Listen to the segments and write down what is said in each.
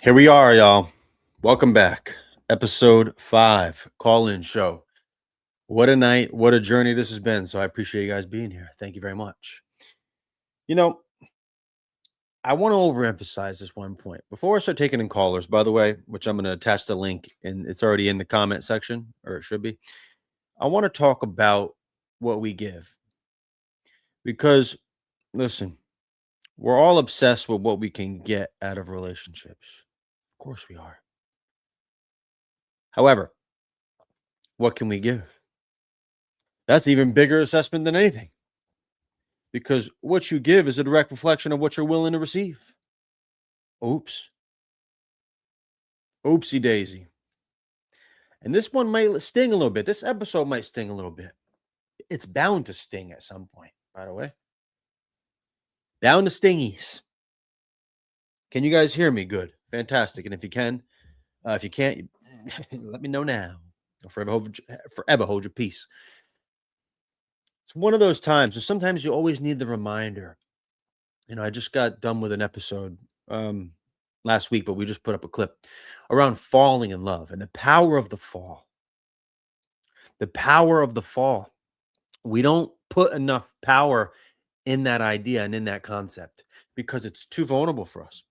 Here we are, y'all. Welcome back. Episode 5, call-in show. What a night, what a journey this has been. So I appreciate you guys being here. Thank you very much. You know, I want to overemphasize this one point. Before I start taking in callers, by the way, which I'm going to attach the link and it's already in the comment section, or it should be. I want to talk about what we give. Because listen, we're all obsessed with what we can get out of relationships. Of course we are. However, what can we give? That's even bigger assessment than anything because what you give is a direct reflection of what you're willing to receive. Oops. Oopsie daisy. And this one might sting a little bit. This episode might sting a little bit. It's bound to sting at some point, by the way. Down to stingies. Can you guys hear me? Good. Fantastic. And if you can, if you can't, let me know now. Forever hold your peace. It's one of those times. And sometimes you always need the reminder. I just got done with an episode last week, but we just put up a clip around falling in love and the power of the fall. The power of the fall. We don't put enough power in that idea and in that concept because it's too vulnerable for us.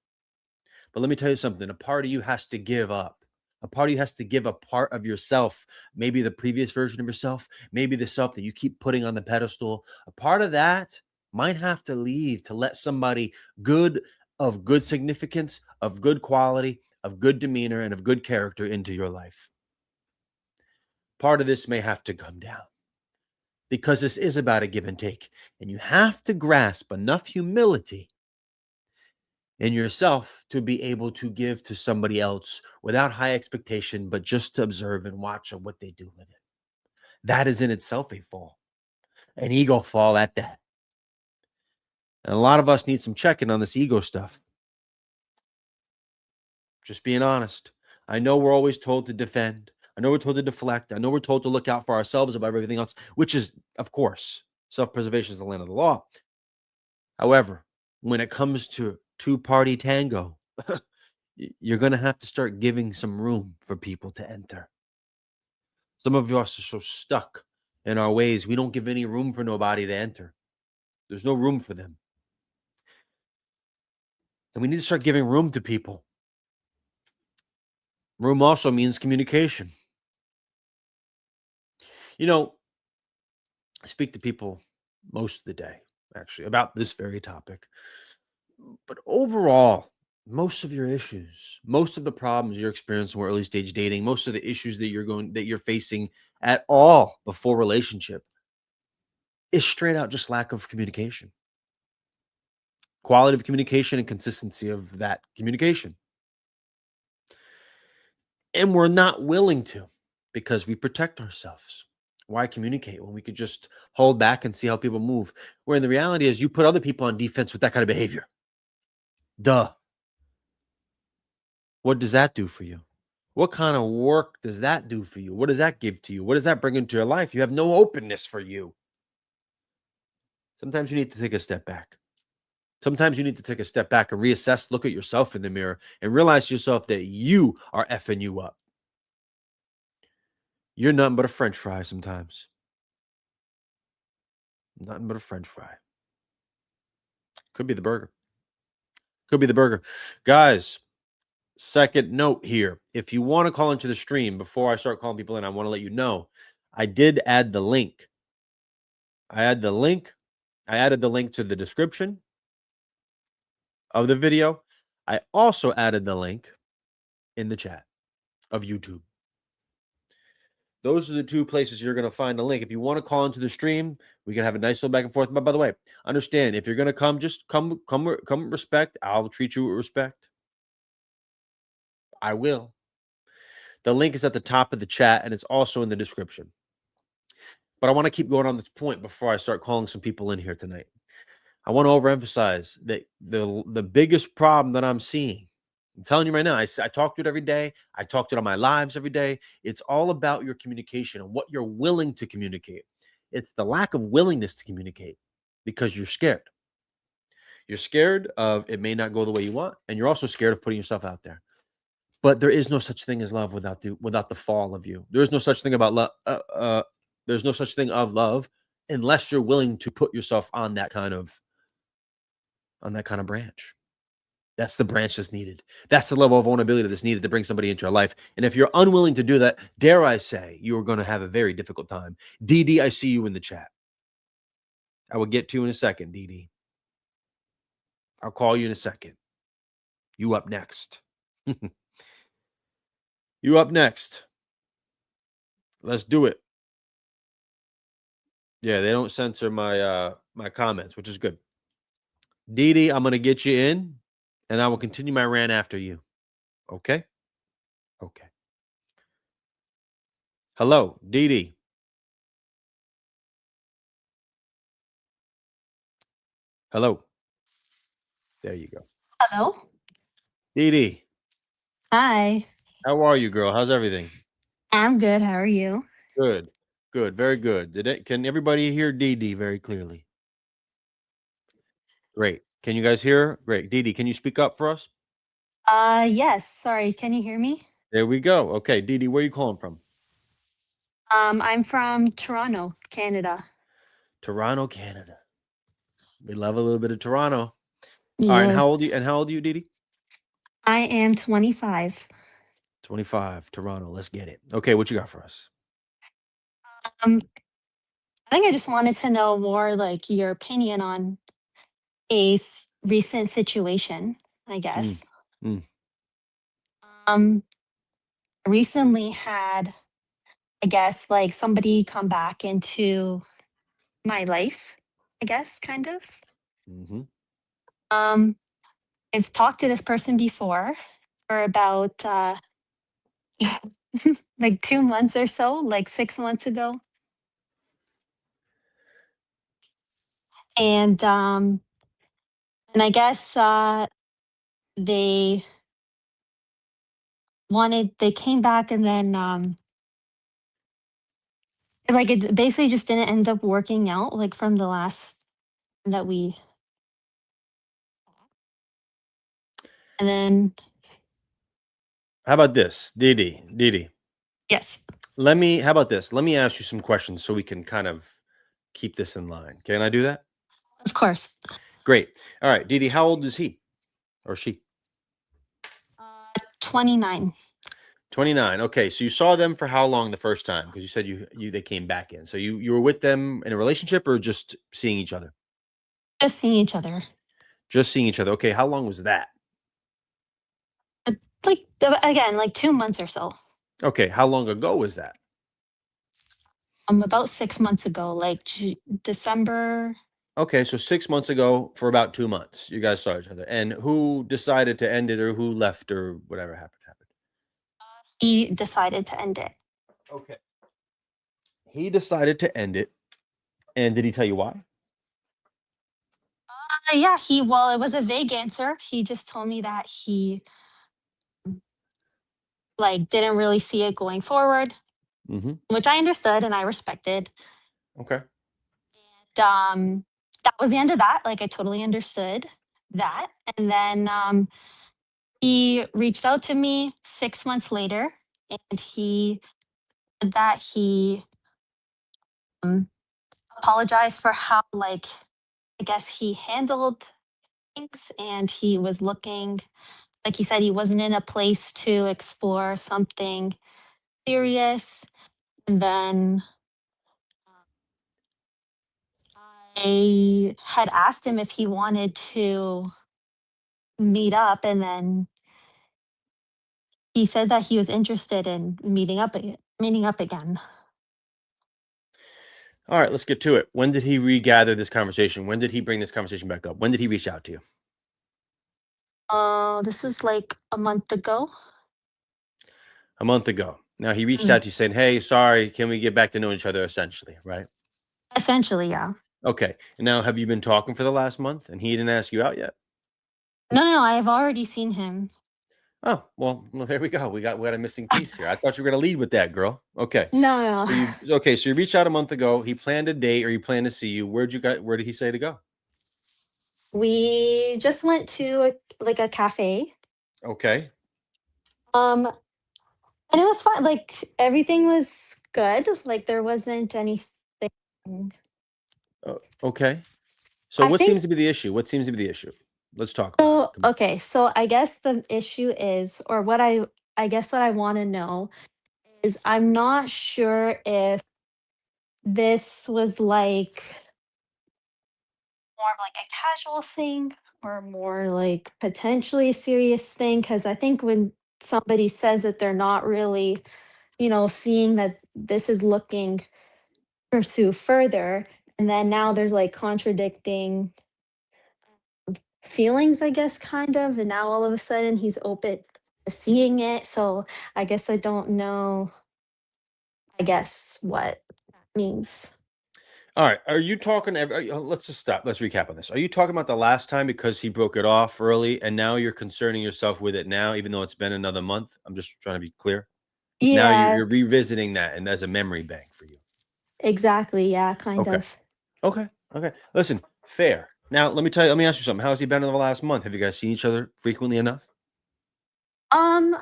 But let me tell you something. A part of you has to give up. A part of you has to give a part of yourself, maybe the previous version of yourself, maybe the self that you keep putting on the pedestal. A part of that might have to leave to let somebody of good significance, of good quality, of good demeanor, and of good character into your life. Part of this may have to come down because this is about a give and take. And you have to grasp enough humility in yourself to be able to give to somebody else without high expectation, but just to observe and watch what they do with it. That is in itself a fall, an ego fall at that. And a lot of us need some checking on this ego stuff. Just being honest. I know we're always told to defend. I know we're told to deflect. I know we're told to look out for ourselves above everything else, which is, of course, self-preservation is the land of the law. However, when it comes to two-party tango, you're going to have to start giving some room for people to enter. Some of us are so stuck in our ways, we don't give any room for nobody to enter. There's no room for them. And we need to start giving room to people. Room also means communication. I speak to people most of the day, actually, about this very topic. But overall, most of your issues, most of the problems you're experiencing with early stage dating, most of the issues that you're facing at all before relationship is straight out just lack of communication. Quality of communication and consistency of that communication. And we're not willing to because we protect ourselves. Why communicate when we could just hold back and see how people move? Where in the reality is you put other people on defense with that kind of behavior. Duh. What does that do for you? What kind of work does that do for you? What does that give to you? What does that bring into your life? You have no openness for you. Sometimes you need to take a step back. Sometimes you need to take a step back and reassess, look at yourself in the mirror and realize to yourself that you are effing you up. You're nothing but a French fry sometimes. Nothing but a French fry. Could be the burger. Could be the burger. Guys, second note here. If you want to call into the stream before I start calling people in, I want to let you know I did add the link. I added the link to the description of the video. I also added the link in the chat of YouTube. Those are the two places you're going to find the link. If you want to call into the stream, we can have a nice little back and forth. But by the way, understand, if you're going to come, just come with respect. I'll treat you with respect. I will. The link is at the top of the chat, and it's also in the description. But I want to keep going on this point before I start calling some people in here tonight. I want to overemphasize that the biggest problem that I'm seeing, I'm telling you right now, I talk to it every day. I talk to it on my lives every day. It's all about your communication and what you're willing to communicate. It's the lack of willingness to communicate because you're scared. You're scared of it may not go the way you want, and you're also scared of putting yourself out there. But there is no such thing as love without the fall of you. There is no such thing about love. There's no such thing of love unless you're willing to put yourself on that kind of branch. That's the branch that's needed. That's the level of vulnerability that's needed to bring somebody into your life. And if you're unwilling to do that, dare I say, you are going to have a very difficult time. DD, I see you in the chat. I will get to you in a second, DD. I'll call you in a second. You up next. You up next. Let's do it. Yeah, they don't censor my comments, which is good. DD, I'm going to get you in, and I will continue my rant after you. Okay? Okay. Hello, DD. Hello. There you go. Hello. DD, Hi. how are you, girl? How's everything? I'm good. How are you? Good. Good. Very good. Can everybody hear DD very clearly? Great. Can you guys hear her? Great. DD, can you speak up for us? Yes. Sorry. Can you hear me? There we go. Okay, DD, where are you calling from? I'm from Toronto, Canada. Toronto, Canada. We love a little bit of Toronto. All right, and how old Yes. are you? And how old are you, DD? I am 25. 25, Toronto. Let's get it. Okay, what you got for us? Um, I think I just wanted to know more like your opinion on a recent situation, I Mm, guess. mm, Um, I recently had, I guess, like somebody come back into my life, I guess, kind of. mm-hmm. Um, I've talked to this person before for about like 2 months or so, like 6 months ago. And I guess they they came back and then like it basically just didn't end up working out like from the last that we and then How about this, DD? DD, yes, how about this? Let me ask you some questions so we can kind of keep this in line. Can I do that? of course. Great. All right, DD, how old is he or she? 29. 29. Okay, so you saw them for how long the first time? Because you said they came back in. So you were with them in a relationship or just seeing each other? Just seeing each other. Just seeing each other. Okay, how long was that? Like again, like 2 months or so. Okay, how long ago was that? About 6 months ago, like December. Okay, so 6 months ago for about 2 months, you guys saw each other. And who decided to end it or who left or whatever happened? He decided to end it. Okay. He decided to end it. And did he tell you why? Yeah, well, it was a vague answer. He just told me that he like didn't really see it going forward, Mm-hmm. which I understood and I respected. Okay. That was the end of that. Like I totally understood that. And then he reached out to me 6 months later, and he said that he um, apologized for how like I guess he handled things, and he was looking like he said he wasn't in a place to explore something serious. And then I had asked him if he wanted to meet up, and then he said that he was interested in meeting up again. All right, let's get to it. When did he regather this conversation? When did he bring this conversation back up? When did he reach out to you? This was like a month ago. A month ago. Now he reached Mm, out to you saying, "Hey, sorry, can we get back to know each other?" Essentially, right? essentially, yeah. Okay. And now have you been talking for the last month and he didn't ask you out yet? No, no, no, I have already seen him. Oh, well, there we go. We got a missing piece here. I thought you were gonna lead with that, girl. Okay. No, So no. you reached out a month ago. He planned a date or he planned to see you. Where did he say to go? We just went to like a cafe. Okay. Um, and it was fine. Like everything was good. Like there wasn't anything. Okay. So I what think seems to be the issue? What seems to be the issue? Let's talk about it. so. Come on. Okay, so I guess the issue is, or I guess what I want to know is, I'm not sure if this was like more of like a casual thing or more like potentially a serious thing. Because I think when somebody says that they're not really, seeing that this is looking pursue further, and then now there's like contradicting feelings, I guess, kind of, and now all of a sudden he's open to seeing it. So I guess I don't know, I guess, what that means. All right. Are you talking? Let's just stop. Let's recap on this. Are you talking about the last time because he broke it off early, and now you're concerning yourself with it now, even though it's been another month? I'm just trying to be clear. Now Yeah, you're revisiting that, and there's a memory bank for you. exactly. Yeah, kind Okay. of. Okay. Okay. Listen, fair. Now let me tell you. Let me ask you something. How's he been in the last month? Have you guys seen each other frequently enough?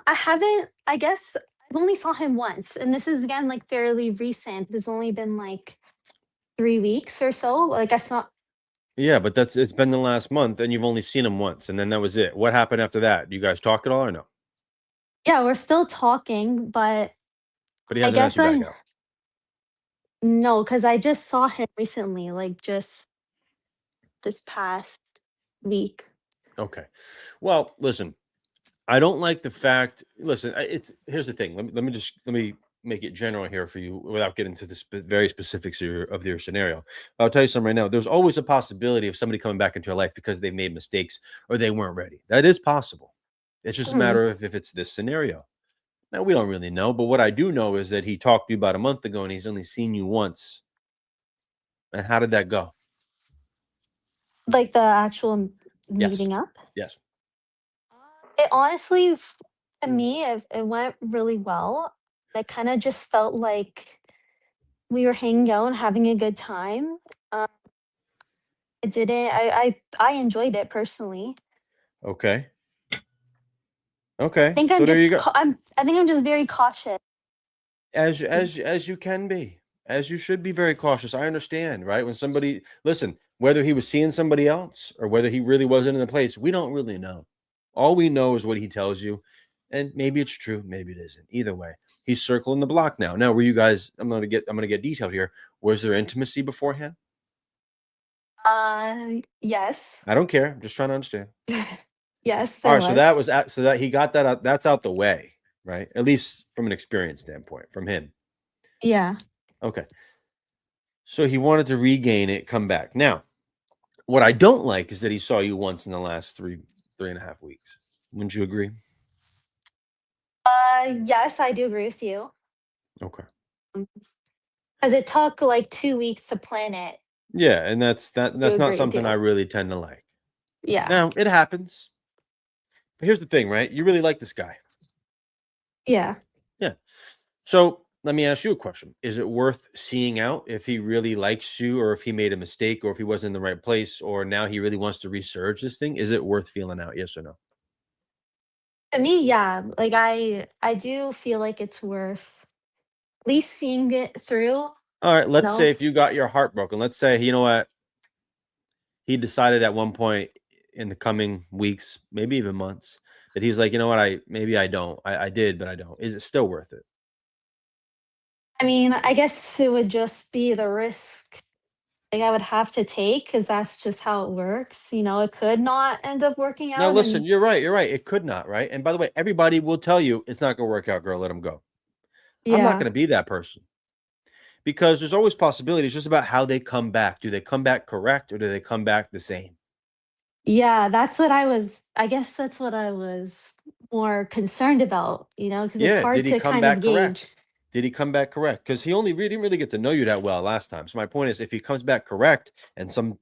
I haven't, I guess I've only saw him once, and this is again like fairly recent. It's only been like 3 weeks or so. Like I saw, Yeah, but it's been the last month, and you've only seen him once, and then that was it. What happened after that? Do you guys talk at all, or no? yeah, we're still talking, but But he I hasn't asked guess you back I'm out. no, because I just saw him recently, like just this past week. Okay. Well, listen. I don't like the fact. Listen, it's here's the thing. Let me make it general here for you without getting to the very specifics of your scenario. I'll tell you something right now. There's always a possibility of somebody coming back into your life because they made mistakes or they weren't ready. That is possible. It's just a Mhm. matter of if it's this scenario. Now we don't really know, but what I do know is that he talked to you about a month ago and he's only seen you once. And how did that go? Like the actual Yes. meeting up. Yes. It honestly, to me, it went really well. I kind of just felt like we were hanging out and having a good time. Um, I didn't. I enjoyed it personally. Okay. Okay. think I'm So there you just. go. I think I'm just very cautious. As you can be, as you should be very cautious. I understand, right? When somebody listen, whether he was seeing somebody else or whether he really wasn't in the place, we don't really know. All we know is what he tells you, and maybe it's true, maybe it isn't. Either way, he's circling the block now. Now, were you guys? I'm gonna get detailed here. Was there intimacy beforehand? Yes, I don't care. I'm just trying to understand. yes, All there right, so that was. was so that he got that out. That's out the way, right? At least from an experience standpoint, from him. Yeah. Okay. So he wanted to regain it, come back. Now, what I don't like is that he saw you once in the last 3.5 weeks. Wouldn't you agree? Yes, I do agree with you. Okay. Because it took like 2 weeks to plan it. Yeah, and I do that's not agree with something I you. really tend to like. Yeah. Now, it happens. But here's the thing, right? You really like this guy. Yeah. Yeah. So let me ask you a question. Is it worth seeing out if he really likes you or if he made a mistake or if he wasn't in the right place or now he really wants to resurge this thing? Is it worth feeling out? Yes or no? To me, yeah. Like I do feel like it's worth at least seeing it through. All right, let's No. say if you got your heart broken, let's say, you know what, he decided at one point in the coming weeks, maybe even months, that he was like, you know what, I don't. I did, but I don't. Is it still worth it? I mean, I guess it would just be the risk like I would have to take because that's just how it works. It could not end up working Now out. listen, And you're right. You're right. It could not, right? And by the way, everybody will tell you it's not gonna work out, girl. Let him go. I'm not yeah. gonna be that person because there's always possibility. It's just about how they come back. Do they come back correct or do they come back the same? Yeah, I guess that's what I was more concerned about, because it's Yeah. hard Did he to come kind of back gauge. correct? Did he come back correct? Because he only really didn't really get to know you that well last time. So my point is, if he comes back correct and some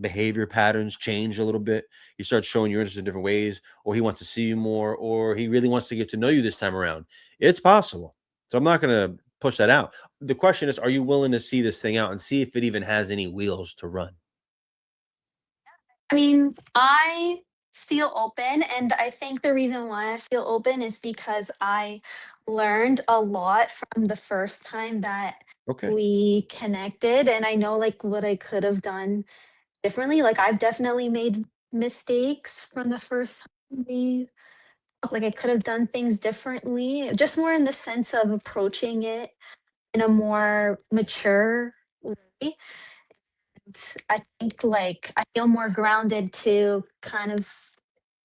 behavior patterns change a little bit, he starts showing you interest in different ways, or he wants to see you more, or he really wants to get to know you this time around. It's possible. So I'm not going to push that out. The question is, are you willing to see this thing out and see if it even has any wheels to run? I mean, I feel open, and I think the reason why I feel open is because I learned a lot from the first time that Okay. we connected, and I know, like, what I could have done differently. Like, I've definitely made mistakes from the first time we like, I could have done things differently, just more in the sense of approaching it in a more mature way. I think, like, I feel more grounded to kind of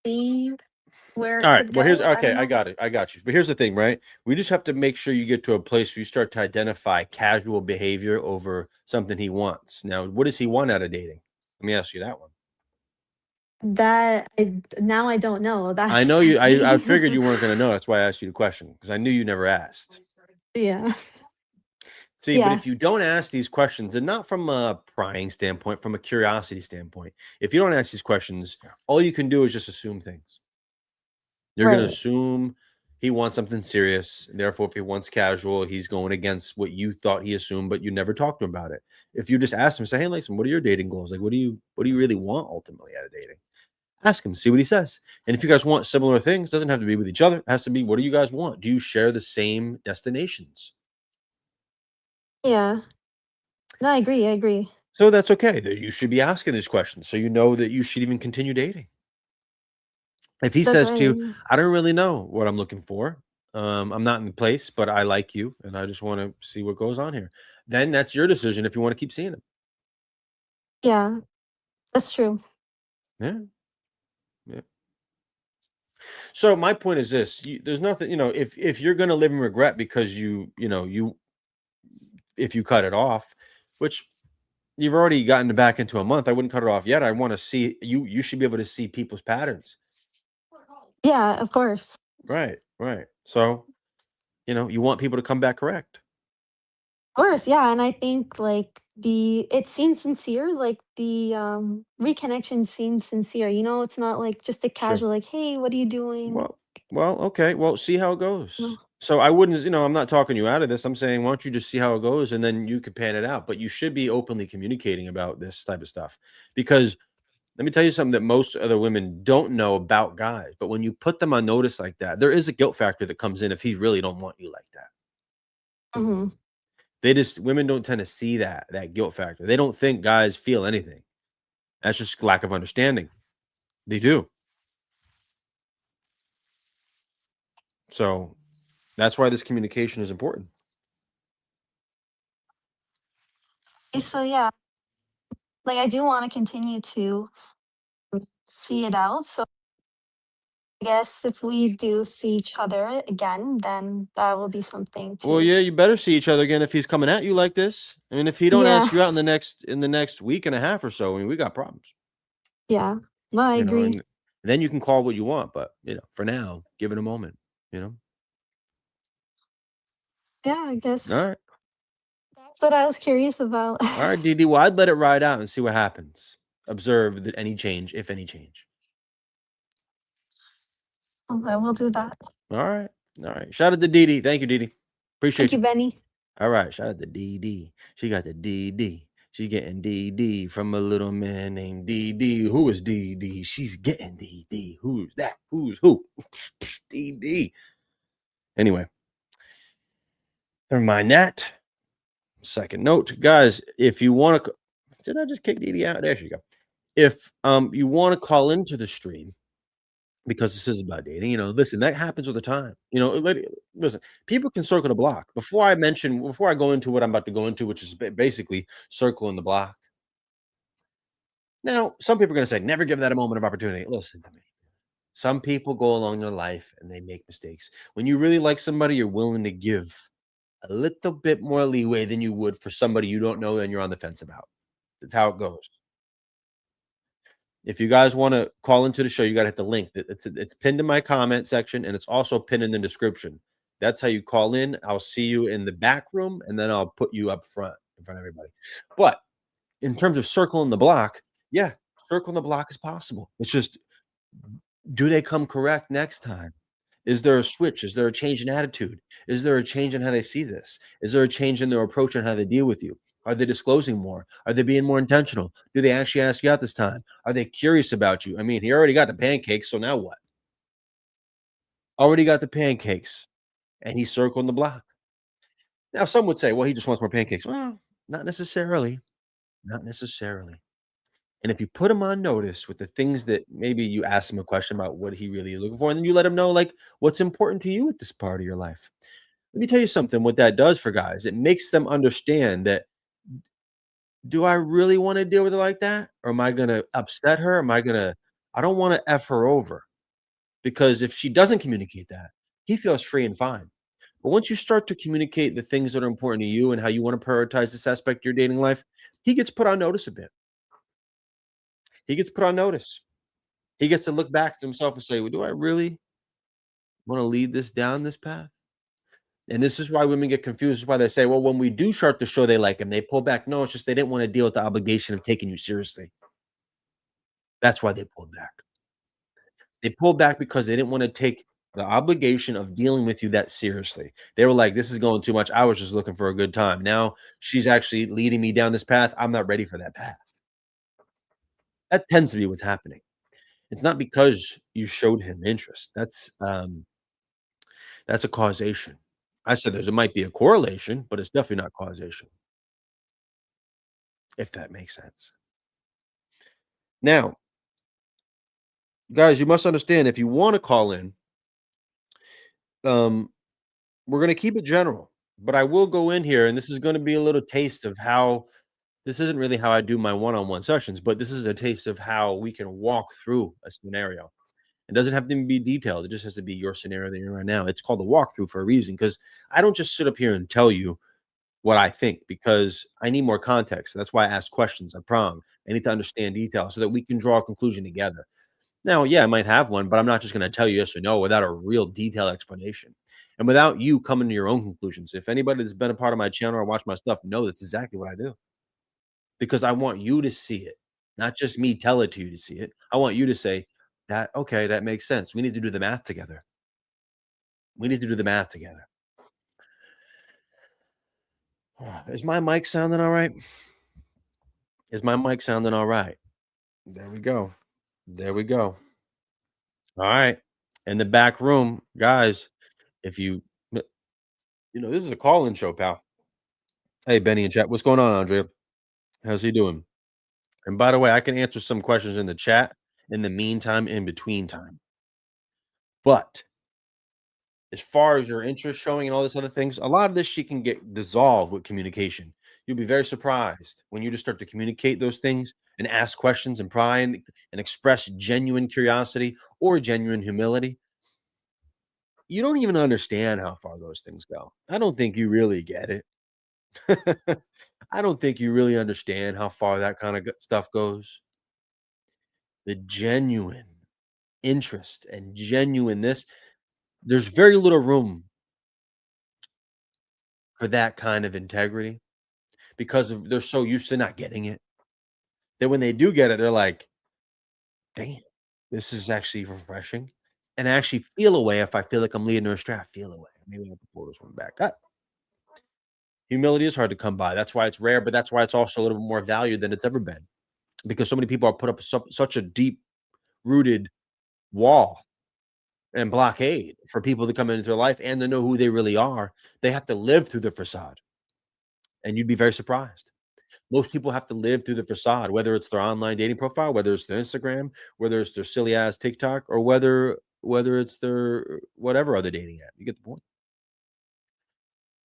see where it All right. could Well, here's go. I okay. don't I know. got it. I got you. But here's the thing, right? We just have to make sure you get to a place where you start to identify casual behavior over something he wants. Now, what does he want out of dating? Let me ask you that one. That I now I don't know. I That's know the you. I thing. figured you weren't going to know. That's why I asked you the question because I knew you never asked. Yeah. See, but Yeah. if you don't ask these questions, and not from a prying standpoint, from a curiosity standpoint, if you don't ask these questions, all you can do is just assume things. You're going to Right. assume he wants something serious. Therefore, if he wants casual, he's going against what you thought he assumed, but you never talked to him about it. If you just ask him, say, "Hey, listen, what are your dating goals? Like, what do you really want ultimately out of dating?" Ask him, see what he says. And if you guys want similar things, doesn't have to be with each other. It has to be, what do you guys want? Do you share the same destinations? Yeah. No, I agree. I agree. So that's okay. That you should be asking these questions so you know that you should even continue dating. If he That's says to you, right. "I don't really know what I'm looking for. I'm not in the place, but I like you, and I just want to see what goes on here." Then that's your decision if you want to keep seeing him. Yeah. That's true. Yeah, yeah. So my point is this: there's nothing, if you're going to live in regret because you if you cut it off, which you've already gotten it back into a month, I wouldn't cut it off yet. I want to see you. You should be able to see people's patterns. Yeah, of course. Right, right. So you want people to come back correct. Of course, yeah, and I think, like, it seems sincere, like, reconnection seems sincere, it's not, like, just a Sure. casual, like, "Hey, what are you doing?" Well, okay. Well, see how it No. goes. So I wouldn't, I'm not talking you out of this. I'm saying, why don't you just see how it goes and then you could pan it out. But you should be openly communicating about this type of stuff because let me tell you something that most other women don't know about guys. But when you put them on notice like that, there is a guilt factor that comes in if he really don't want you like that. Mhm. Women don't tend to see that guilt factor. They don't think guys feel anything. That's just lack of understanding. They do. So that's why this communication is important. So, yeah, like, I do wanna continue to see it out, so I guess if we do see each other again, then that will be something Well, to. yeah, you better see each other again if he's coming at you like this. I mean, if he don't Yeah. ask you out in the next week and a half or so, I mean, we got problems. Yeah. No, I agree. And then you can call what you want, but for now, give it a moment. You know. Yeah, I All guess right, that's what I was curious about. all right, DD. Well, I'd let it ride out and see what happens. Observe that any change, if any change. I will do that. All right, all right. Shout out to DD. Thank you, DD. Thank Appreciate you, you. Benny. All right, shout out to DD. She got the DD. She's getting DD from a little man named DD. Who is DD? She's getting DD. Who's that? Who's who? DD. Anyway, never mind that. Second note, guys, if you want to, did I just kick DD out? There she go. If you want to call into the stream because this is about dating, listen, that happens all the time. Listen, people can circle the block. Before I go into what I'm about to go into, which is basically circling the block. Now, some people are going to say, never give that a moment of opportunity. Listen to me. Some people go along their life and they make mistakes. When you really like somebody, you're willing to give a little bit more leeway than you would for somebody you don't know and you're on the fence about. That's how it goes. If you guys want to call into the show, you got to hit the link. It's pinned in my comment section and it's also pinned in the description. That's how you call in. I'll see you in the back room and then I'll put you up front in front of everybody. But in terms of circling the block, yeah, circling the block is possible. It's just, do they come correct next time? Is there a switch? Is there a change in attitude? Is there a change in how they see this? Is there a change in their approach and how they deal with you? Are they disclosing more? Are they being more intentional? Do they actually ask you out this time? Are they curious about you? I mean, he already got the pancakes, so now what? Already got the pancakes, and he's circling the block. Now, some would say, well, he just wants more pancakes. Well, not necessarily. Not necessarily. And if you put him on notice with the things that maybe you ask him a question about what he really is looking for, and then you let him know like what's important to you at this part of your life. Let me tell you something, what that does for guys, it makes them understand that do I really want to deal with her like that? Or am I gonna upset her? Am I gonna I don't want to F her over because if she doesn't communicate that, he feels free and fine. But once you start to communicate the things that are important to you and how you want to prioritize this aspect of your dating life, he gets put on notice a bit. He gets put on notice. He gets to look back to himself and say, well, do I really want to lead this down this path? And this is why women get confused. This is why they say, well, when we do start to show they like him, they pull back. No, it's just they didn't want to deal with the obligation of taking you seriously. That's why they pulled back. They pulled back because they didn't want to take the obligation of dealing with you that seriously. They were like, this is going too much. I was just looking for a good time. Now she's actually leading me down this path. I'm not ready for that path. That tends to be what's happening. It's not because you showed him interest. That's a causation. I said there might be a correlation, but it's definitely not causation, if that makes sense. Now, guys, you must understand if you want to call in, um, we're going to keep it general, but I will go in here, and this is going to be a little taste of how this isn't really how I do my one-on-one sessions, but this is a taste of how we can walk through a scenario. It doesn't have to be detailed. It just has to be your scenario that you're in right now. It's called a walkthrough for a reason because I don't just sit up here and tell you what I think because I need more context. That's why I ask questions. I prong. I need to understand detail so that we can draw a conclusion together. Now, yeah, I might have one, but I'm not just going to tell you yes or no without a real detailed explanation and without you coming to your own conclusions. If anybody that's been a part of my channel or watched my stuff know that's exactly what I do because I want you to see it, not just me tell it to you to see it. I want you to say that, okay, that makes sense. We need to do the math together. We need to do the math together. Is my mic sounding all right? Is my mic sounding all right? There we go. There we go. All right. In the back room, guys, if you this is a call-in show, pal. Hey, Benny and chat. What's going on, Andrea? How's he doing? And by the way, I can answer some questions in the chat in the meantime, in between time. But as far as your interest showing and all this other things, a lot of this she can get dissolved with communication. You'll be very surprised when you just start to communicate those things and ask questions and pry and express genuine curiosity or genuine humility. You don't even understand how far those things go. I don't think you really get it. I don't think you really understand how far that kind of stuff goes. The genuine interest and genuineness, there's very little room for that kind of integrity because they're so used to not getting it that when they do get it, they're like, damn, this is actually refreshing. And I actually feel away if I feel like I'm leading her astray. I feel away. Maybe I have to pull this one back up. Humility is hard to come by. That's why it's rare, but that's why it's also a little bit more valued than it's ever been because so many people are put up such a deep rooted wall and blockade for people to come into their life and to know who they really are. They have to live through the facade, and you'd be very surprised. Most people have to live through the facade, whether it's their online dating profile, whether it's their Instagram, whether it's their silly ass TikTok, or whether it's their whatever other dating app. You get the point.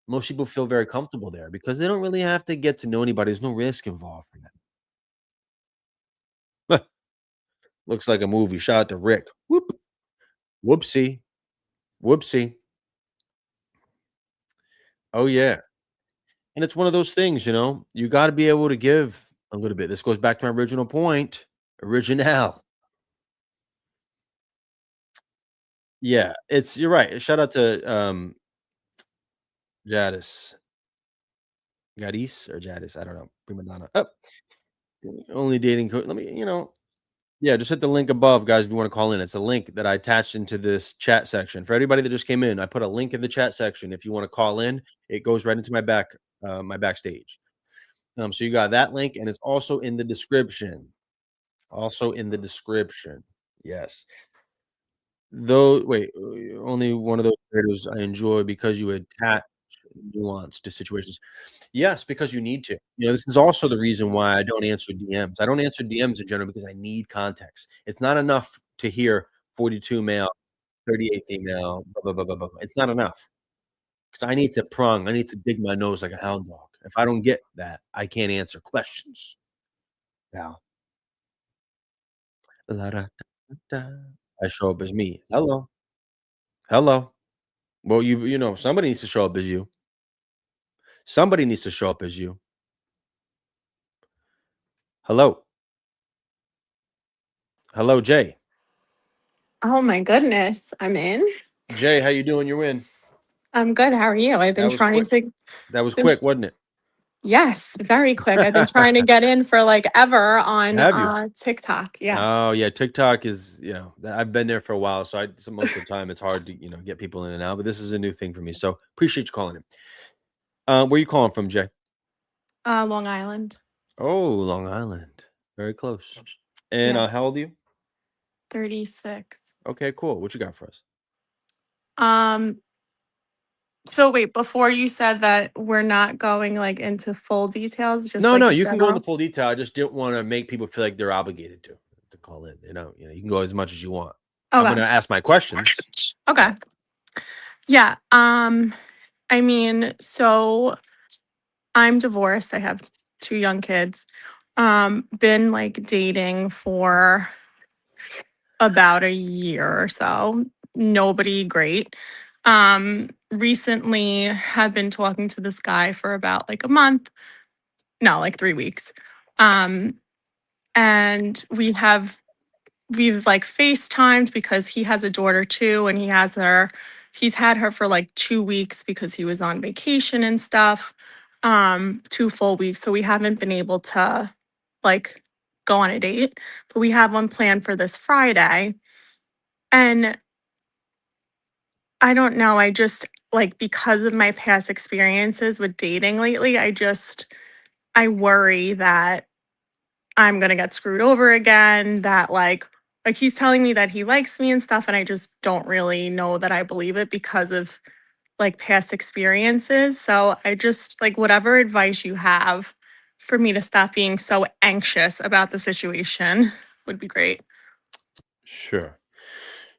Most people feel very comfortable there because they don't really have to get to know anybody. There's no risk involved for them. Looks like a movie. Shout out to Rick. Whoop. Whoopsie. Whoopsie. Oh yeah. And it's one of those things, you got to be able to give a little bit. This goes back to my original point. Original. Yeah, you're right. Shout out to Jadis. Gadis or Jadis, I don't know. Prima donna. Oh, only dating coach. Let me, yeah, just hit the link above, guys, if you want to call in. It's a link that I attached into this chat section. For anybody that just came in, I put a link in the chat section. If you want to call in, it goes right into my backstage. So you got that link, and it's also in the description. Also in the description. Yes. Though wait, only one of those creators I enjoy because you attach nuance to situations. Yes, because you need to. This is also the reason why I don't answer DMs. I don't answer DMs in general because I need context. It's not enough to hear 42 male, 38 female, blah, blah, blah, blah, blah. It's not enough because I need to prong. I need to dig my nose like a hound dog. If I don't get that, I can't answer questions. Now, la, da, da, da. I show up as me. Hello. Hello. Well, somebody needs to show up as you. Somebody needs to show up as you. Hello. Hello, Jay. Oh my goodness, I'm in. Jay, how you doing? You're in. I'm good. How are you? I've been That was trying quick. to. That was been- quick, wasn't it? Yes, very quick. I've been trying to get in for like ever on Have you? TikTok. Yeah. Oh, yeah, TikTok is, I've been there for a while, so most of the time it's hard to, get people in and out, but this is a new thing for me. So appreciate you calling in. Where you calling from, Jay? Long Island. Oh, Long Island. Very close. And Yeah. how old are you? 36. Okay, cool. What you got for us? So wait, before you said that we're not going like into full details, just No, like you can go into general? full detail. I just didn't want to make people feel like they're obligated to call in. You can go as much as you want. I'm Okay. going to ask my questions. Okay. Yeah. I mean, so I'm divorced. I have 2 young kids. Been like dating for about a year or so. Nobody great. Recently had been talking to this guy for about like a month. No, like 3 weeks. Um, and we've like FaceTimed because he has a daughter too, and he's had her for like 2 weeks because he was on vacation and stuff. 2 full weeks. So we haven't been able to like go on a date, but we have one planned for this Friday. And I don't know, I just like because of my past experiences with dating lately, I worry that I'm gonna get screwed over again, that like he's telling me that he likes me and stuff, and I just don't really know that I believe it because of like past experiences. So I just like whatever advice you have for me to stop being so anxious about the situation would be great. Sure.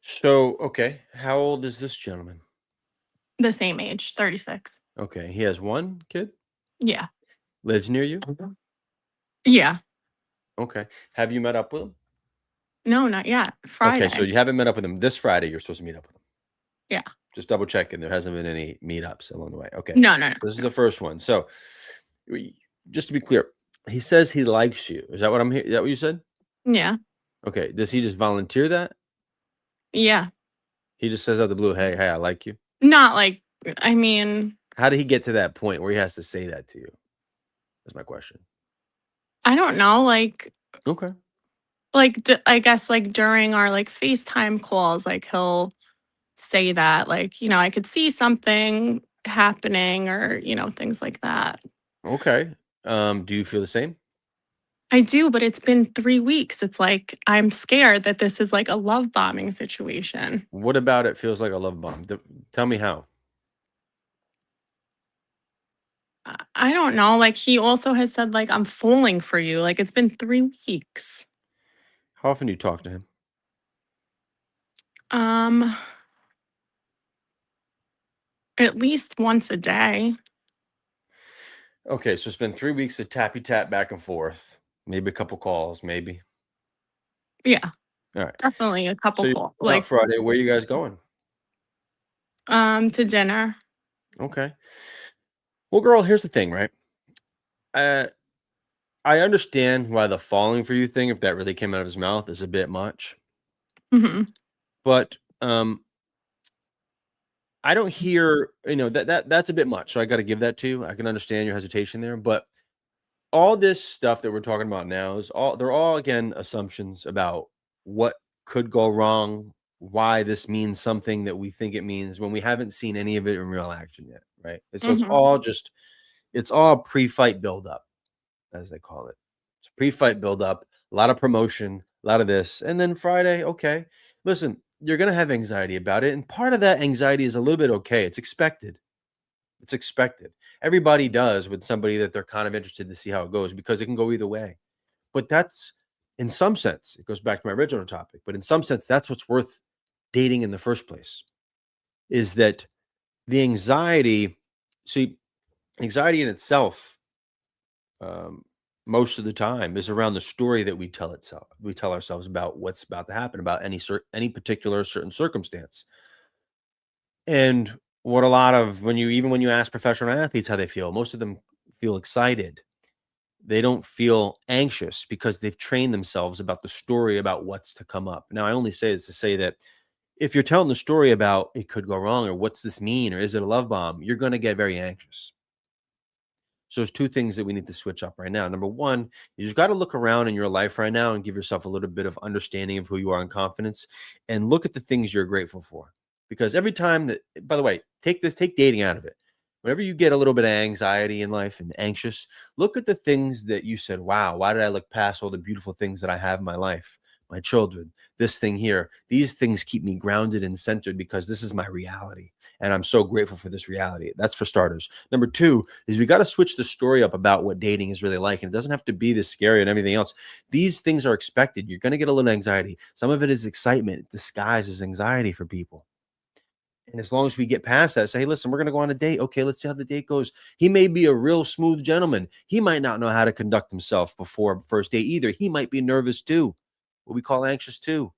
So, okay. How old is this gentleman? The same age, 36. Okay. He has one kid? Yeah. Lives near you? Yeah. Okay. Have you met up with him? No, not yet. Okay. So Friday. you haven't met up with him. This Friday, you're supposed to meet up with him. Yeah. Just double checking. There hasn't been any meetups along the way. Okay. No, no, no. This is the first one. So, just to be clear, he says he likes you. Is that what I'm hearing? Is that what you said? Yeah. Okay. Does he just volunteer that? Yeah. He just says out the blue, hey, I like you. Not like, I mean, How did he get to that point where he has to say that to you? That's my question. I don't know. Okay. I guess like during our like FaceTime calls, like he'll say that, like, I could see something happening or, things like that. Okay. Do you feel the same? I do, but it's been 3 weeks. It's like I'm scared that this is like a love bombing situation. What about it feels like a love bomb? Tell me how. I don't know. Like he also has said like I'm falling for you. Like it's been 3 weeks. How often do you talk to him? Um at least once a day. Okay, so it's been 3 weeks of tappy tap back and forth, maybe a couple calls, maybe. Yeah, All right. definitely a couple So you're call out like Friday. Where you guys going? to dinner. Okay. Well, girl, here's the thing, right? Uh, I understand why the falling for you thing, if that really came out of his mouth, is a bit much. Mhm. But I don't hear, that's a bit much. So I got to give that to you. I can understand your hesitation there, but all this stuff that we're talking about now they're all again assumptions about what could go wrong, why this means something that we think it means when we haven't seen any of it in real action yet, right? And so Mhm. it's all pre-fight buildup. as they call it. It's pre-fight build-up, a lot of promotion, a lot of this, and then Friday, okay. Listen, you're gonna have anxiety about it, and part of that anxiety is a little bit okay. It's expected. It's expected. Everybody does with somebody that they're kind of interested to see how it goes because it can go either way. But that's in some sense, it goes back to my original topic, but in some sense, that's what's worth dating in the first place is that the anxiety, see, anxiety in itself, um, most of the time is around the story that we tell ourselves about what's about to happen about any particular certain circumstance. And what a lot of when you ask professional athletes how they feel, most of them feel excited. They don't feel anxious because they've trained themselves about the story about what's to come up. Now, I only say this to say that if you're telling the story about it could go wrong or what's this mean or is it a love bomb, you're going to get very anxious. So there's two things that we need to switch up right now. Number one, you just got to look around in your life right now and give yourself a little bit of understanding of who you are and confidence and look at the things you're grateful for. Because every time that, by the way, take dating out of it. Whenever you get a little bit of anxiety in life and anxious, look at the things that you said, wow, why did I look past all the beautiful things that I have in my life? My children, this thing here, these things keep me grounded and centered because this is my reality. And I'm so grateful for this reality. That's for starters. Number two is we got to switch the story up about what dating is really like. And it doesn't have to be this scary and everything else. These things are expected. You're going to get a little anxiety. Some of it is excitement disguised as anxiety for people. And as long as we get past that, say, hey, listen, we're going to go on a date. Okay, let's see how the date goes. He may be a real smooth gentleman. He might not know how to conduct himself before first date either. He might be nervous too, what we call anxious too.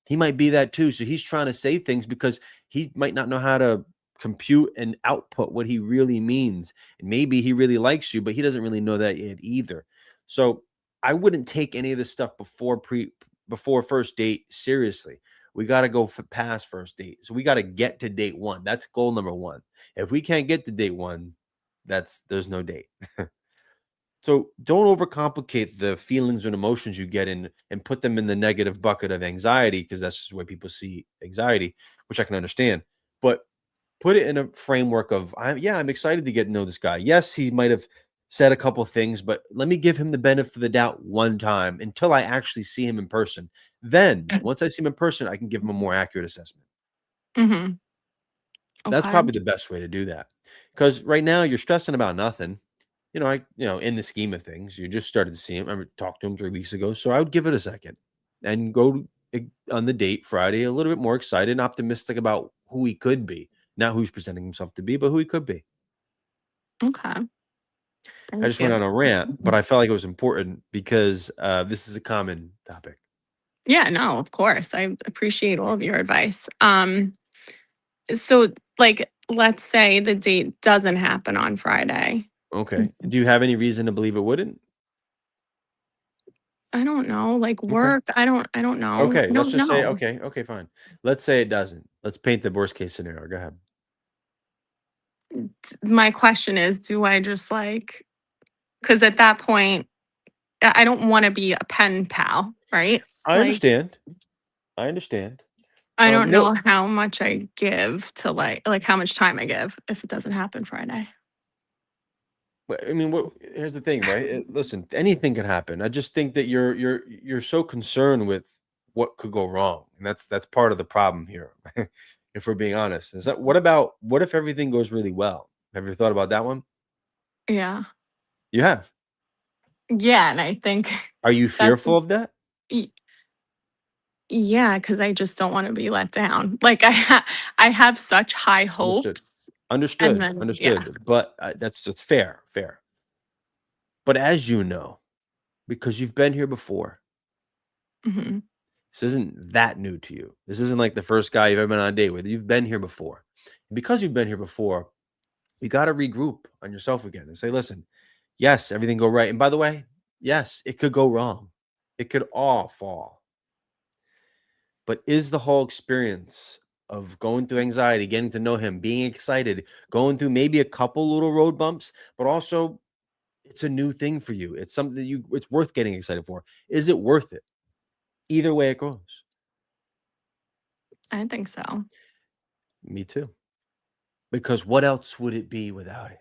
He might be that too. So he's trying to say things because he might not know how to compute and output what he really means. And maybe he really likes you, but he doesn't really know that yet either. So I wouldn't take any of this stuff before first date seriously. We got to go past first date. So we got to get to date one. That's goal number one. If we can't get to date one, there's no date. So don't overcomplicate the feelings and emotions you get in and put them in the negative bucket of anxiety because that's just the way people see anxiety, which I can understand. But put it in a framework of, I'm excited to get to know this guy. Yes, he might have said a couple things, but let me give him the benefit of the doubt one time until I actually see him in person. Then once I see him in person, I can give him a more accurate assessment. Mm-hmm. That's Okay. probably the best way to do that. Because right now you're stressing about nothing. In the scheme of things, you just started to see him. I talked to him 3 weeks ago, so I would give it a second and go on the date Friday a little bit more excited and optimistic about who he could be, not who he's presenting himself to be, but who he could be. Okay. I Thank just went you. on a rant, but I felt like it was important because this is a common topic. Yeah, no, of course. I appreciate all of your advice. So like let's say the date doesn't happen on Friday. Okay. Do you have any reason to believe it wouldn't? I don't know, like Okay. work. I don't know. Okay. I Let's don't just say, know. okay. Okay, fine. Let's say it doesn't. Let's paint the worst case scenario. Go ahead. My question is, do I just like because at that point I don't want to be a pen pal, right? I Like understand. I understand. I don't No, know how much I give to like how much time I give if it doesn't happen Friday. I mean, here's the thing, right? Listen, anything can happen. I just think that you're so concerned with what could go wrong, and that's part of the problem here. If we're being honest, is that what if everything goes really well? Have you thought about that one? Yeah. You have. Yeah, and I think Are you that's fearful of that? y- yeah, because I just don't want to be let down. Like I have such high Understood. hopes, and Understood. then yeah. Understood. But that's fair. Fair. But as you know, because you've been here before, Hmm. this isn't that new to you. This isn't like the first guy you've ever been on a date with. You've been here before. Because you've been here before, you got to regroup on yourself again and say, listen, yes, everything go right. And by the way, yes, it could go wrong. It could all fall. But is the whole experience of going through anxiety, getting to know him, being excited, going through maybe a couple little road bumps, but also it's a new thing for you. It's something that it's worth getting excited for. Is it worth it? Either way it goes. I think so. Me too. Because what else would it be without it?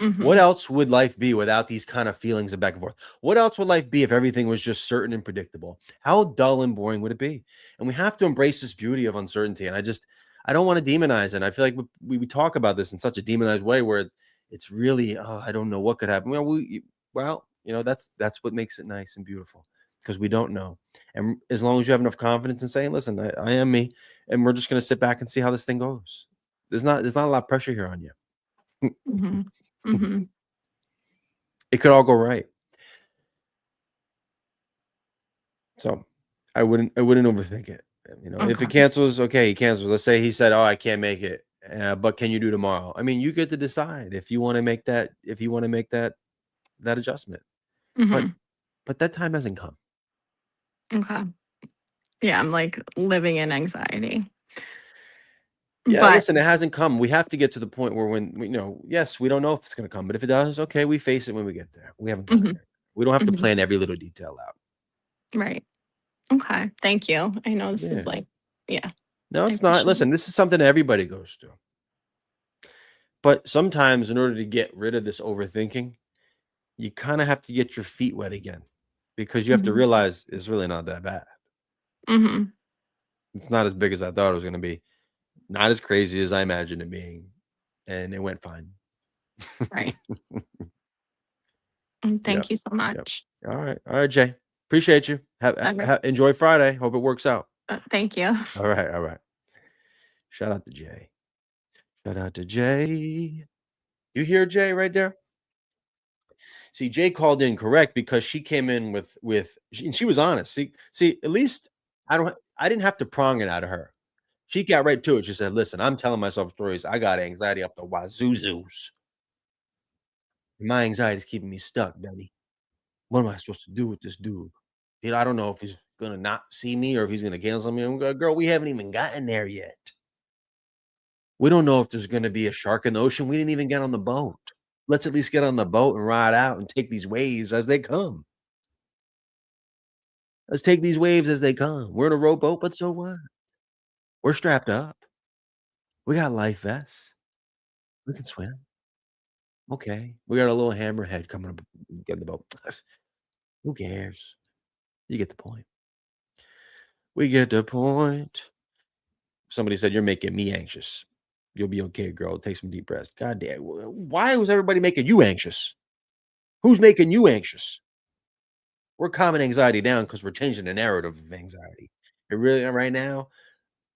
What Mhm. else would life be without these kind of feelings of back and forth? What else would life be if everything was just certain and predictable? How dull and boring would it be? And we have to embrace this beauty of uncertainty. And I don't want to demonize it. And I feel like we talk about this in such a demonized way where it's really, oh, I don't know what could happen. That's what makes it nice and beautiful because we don't know. And as long as you have enough confidence in saying, listen, I am me, and we're just going to sit back and see how this thing goes. There's not a lot of pressure here on you. Mhm. Mhm. It could all go right. So I wouldn't overthink it. If it Okay. cancels, okay, he cancels. Let's say he said, "Oh, I can't make it, but can you do tomorrow?" I mean, you get to decide if you want to make that adjustment. But Mhm. but that time hasn't come. Okay. Yeah, I'm, like, living in anxiety. Yeah, But listen, it hasn't come. We have to get to the point where when yes, we don't know if it's going to come, but if it does, okay, we face it when we get there. We haven't gotten mhm. there. We don't have to Mhm. plan every little detail out. Right. Okay. Thank you. I know this is, Yeah. like, yeah, No, I it's not. appreciate it. Listen, this is something everybody goes through. But sometimes, in order to get rid of this overthinking, you kinda have to get your feet wet again because you have to Mhm. realize it's really not that bad. Mhm. It's not as big as I thought it was gonna be, not as crazy as I imagined it being, and it went fine. Right. Yep, Thank you so yep. much. All right, Jay. Appreciate you. Okay. Enjoy Friday. Hope it works out. Thank you. All right. Shout out to Jay. Shout out to Jay. You hear Jay right there? See, Jay called in correct because she came in and she was honest. See, at least I didn't have to prong it out of her. She got right to it. She said, "Listen, I'm telling myself stories. I got anxiety up the wazoozoos. My anxiety is keeping me stuck, Benny. What am I supposed to do with this dude? I don't know if he's gonna not see me or if he's gonna cancel me." I'm going, "Girl, we haven't even gotten there yet. We don't know if there's gonna be a shark in the ocean. We didn't even get on the boat. Let's at least get on the boat and ride out and take these waves as they come. Let's take these waves as they come. We're in a rowboat, but so what? We're strapped up. We got life vests. We can swim. Okay. We got a little hammerhead coming up, get in the boat. Who cares? You get the point. We get the point. Somebody said, "You're making me anxious." You'll be okay, girl. Take some deep breaths. God damn. Why was everybody making you anxious? Who's making you anxious? We're calming anxiety down because we're changing the narrative of anxiety. It really, right now,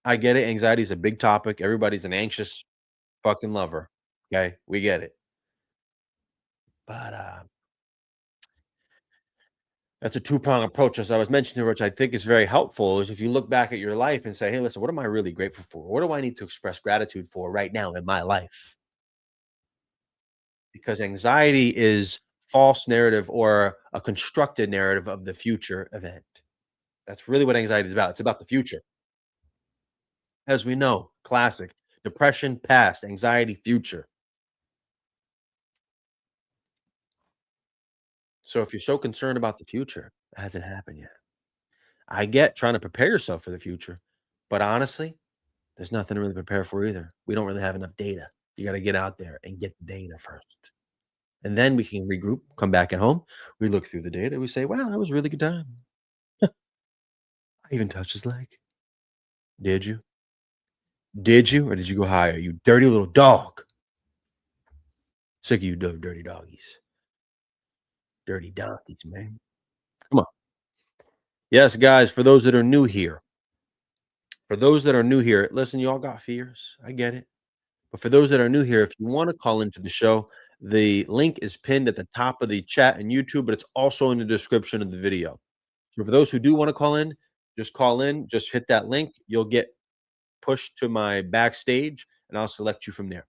I get it. Anxiety is a big topic. Everybody's an anxious fucking lover. Okay. We get it. But that's a two-prong approach, as I was mentioning, which I think is very helpful, is if you look back at your life and say, "Hey, listen, what am I really grateful for? What do I need to express gratitude for right now in my life?" Because anxiety is false narrative or a constructed narrative of the future event. That's really what anxiety is about. It's about the future. As we know, classic depression, past, anxiety, future. So if you're so concerned about the future, it hasn't happened yet. I get trying to prepare yourself for the future, but honestly, there's nothing to really prepare for either. We don't really have enough data. You got to get out there and get the data first. And then we can regroup, come back at home. We look through the data. We say, wow, that was a really good time. I even touched his leg. Did you? Did you? Or did you go higher? You dirty little dog. Sick of you dirty doggies. Dirty donkeys, man. Come on. Yes, guys, for those that are new here, listen, you all got fears. I get it. But for those that are new here, if you want to call into the show, the link is pinned at the top of the chat and YouTube, but it's also in the description of the video. So for those who do want to call in, just hit that link. You'll get pushed to my backstage and I'll select you from there.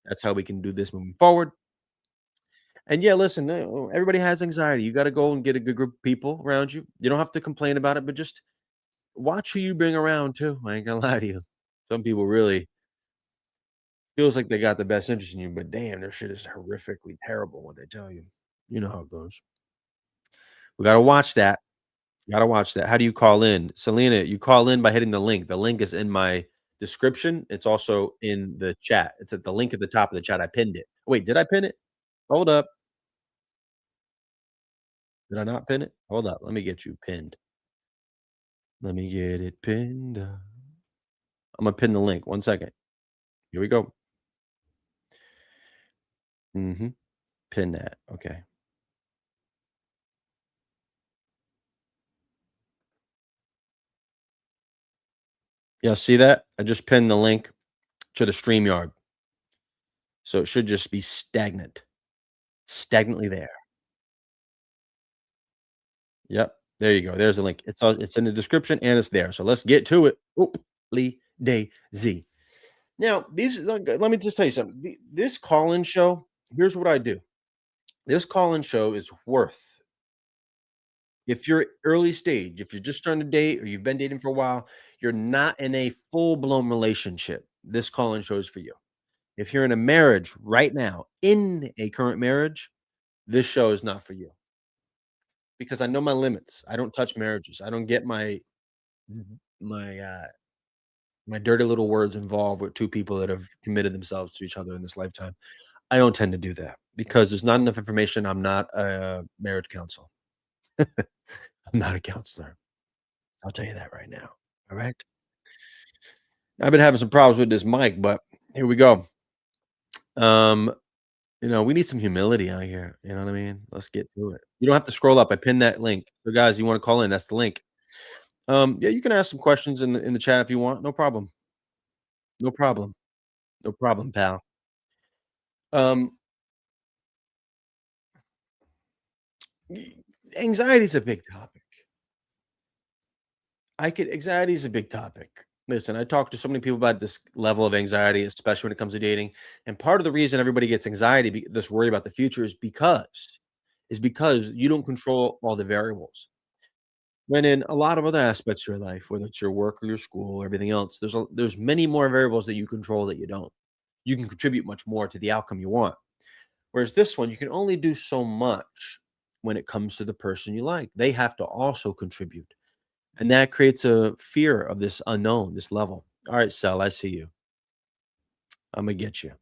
That's how we can do this moving forward. And yeah, listen, everybody has anxiety. You got to go and get a good group of people around you. You don't have to complain about it, but just watch who you bring around too. I ain't gonna lie to you. Some people really feels like they got the best interest in you, but damn, their shit is horrifically terrible what they tell you. You know how it goes. We gotta watch that. Gotta watch that. How do you call in? Selena, you call in by hitting the link. The link is in my description. It's also in the chat. It's at the link at the top of the chat. I pinned it. Wait, did I pin it? Hold up. Did I not pin it? Hold up. Let me get you pinned. Let me get it pinned. I'm gonna pin the link. 1 second. Here we go. Pin that. Okay. Yeah, see that? I just pinned the link to the StreamYard. So it should just be stagnant. Stagnantly there. Yep. There you go. There's the link. It's in the description and it's there. So let's get to it. Ooply daisy. Now, let me just tell you something. This call-in show, here's what I do. This call-in show is worth, if you're early stage, if you're just starting to date or you've been dating for a while, you're not in a full-blown relationship, this call-in show is for you. If you're in a marriage right now, in a current marriage, this show is not for you. Because I know my limits. I don't touch marriages. I don't get my, my dirty little words involved with 2 people that have committed themselves to each other in this lifetime. I don't tend to do that because there's not enough information. I'm not a marriage counsel. I'm not a counselor. I'll tell you that right now. All right. I've been having some problems with this mic, but here we go. We need some humility out here. You know what I mean? Let's get to it. You don't have to scroll up. I pinned that link. So guys, you want to call in? That's the link. Yeah, you can ask some questions in the chat if you want. No problem. No problem. No problem, pal. Um, Anxiety is a big topic. Anxiety is a big topic. Listen, I talk to so many people about this level of anxiety, especially when it comes to dating. And part of the reason everybody gets anxiety, this worry about the future, is because you don't control all the variables. When in a lot of other aspects of your life, whether it's your work or your school or everything else, there's many more variables that you control that you don't. You can contribute much more to the outcome you want. Whereas this one, you can only do so much when it comes to the person you like. They have to also contribute. And that creates a fear of this unknown, this level. All right, Sal, I see you. I'm gonna get you.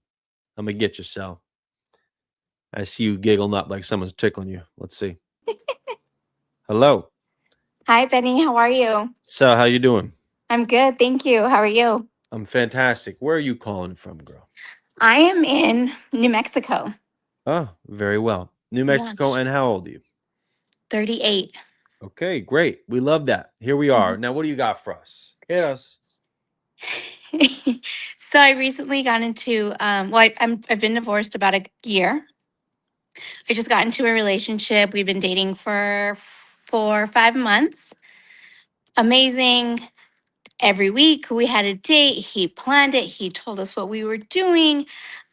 I'm gonna get you, Sal. I see you giggling up like someone's tickling you. Let's see. Hello, Hi, Benny. How are you? Sal. How you doing? I'm good. Thank you. How are you? I'm fantastic. Where are you calling from, girl? I am in New Mexico. Oh, very well. New Mexico, Yes. and how old are you? 38. Okay, great. We love that. Here we are. Now, what do you got for us? Hit us. So I recently got into I've been divorced about a year. I just got into a relationship. We've been dating for 4 or 5 months. Amazing. Every week we had a date. He planned it. He told us what we were doing.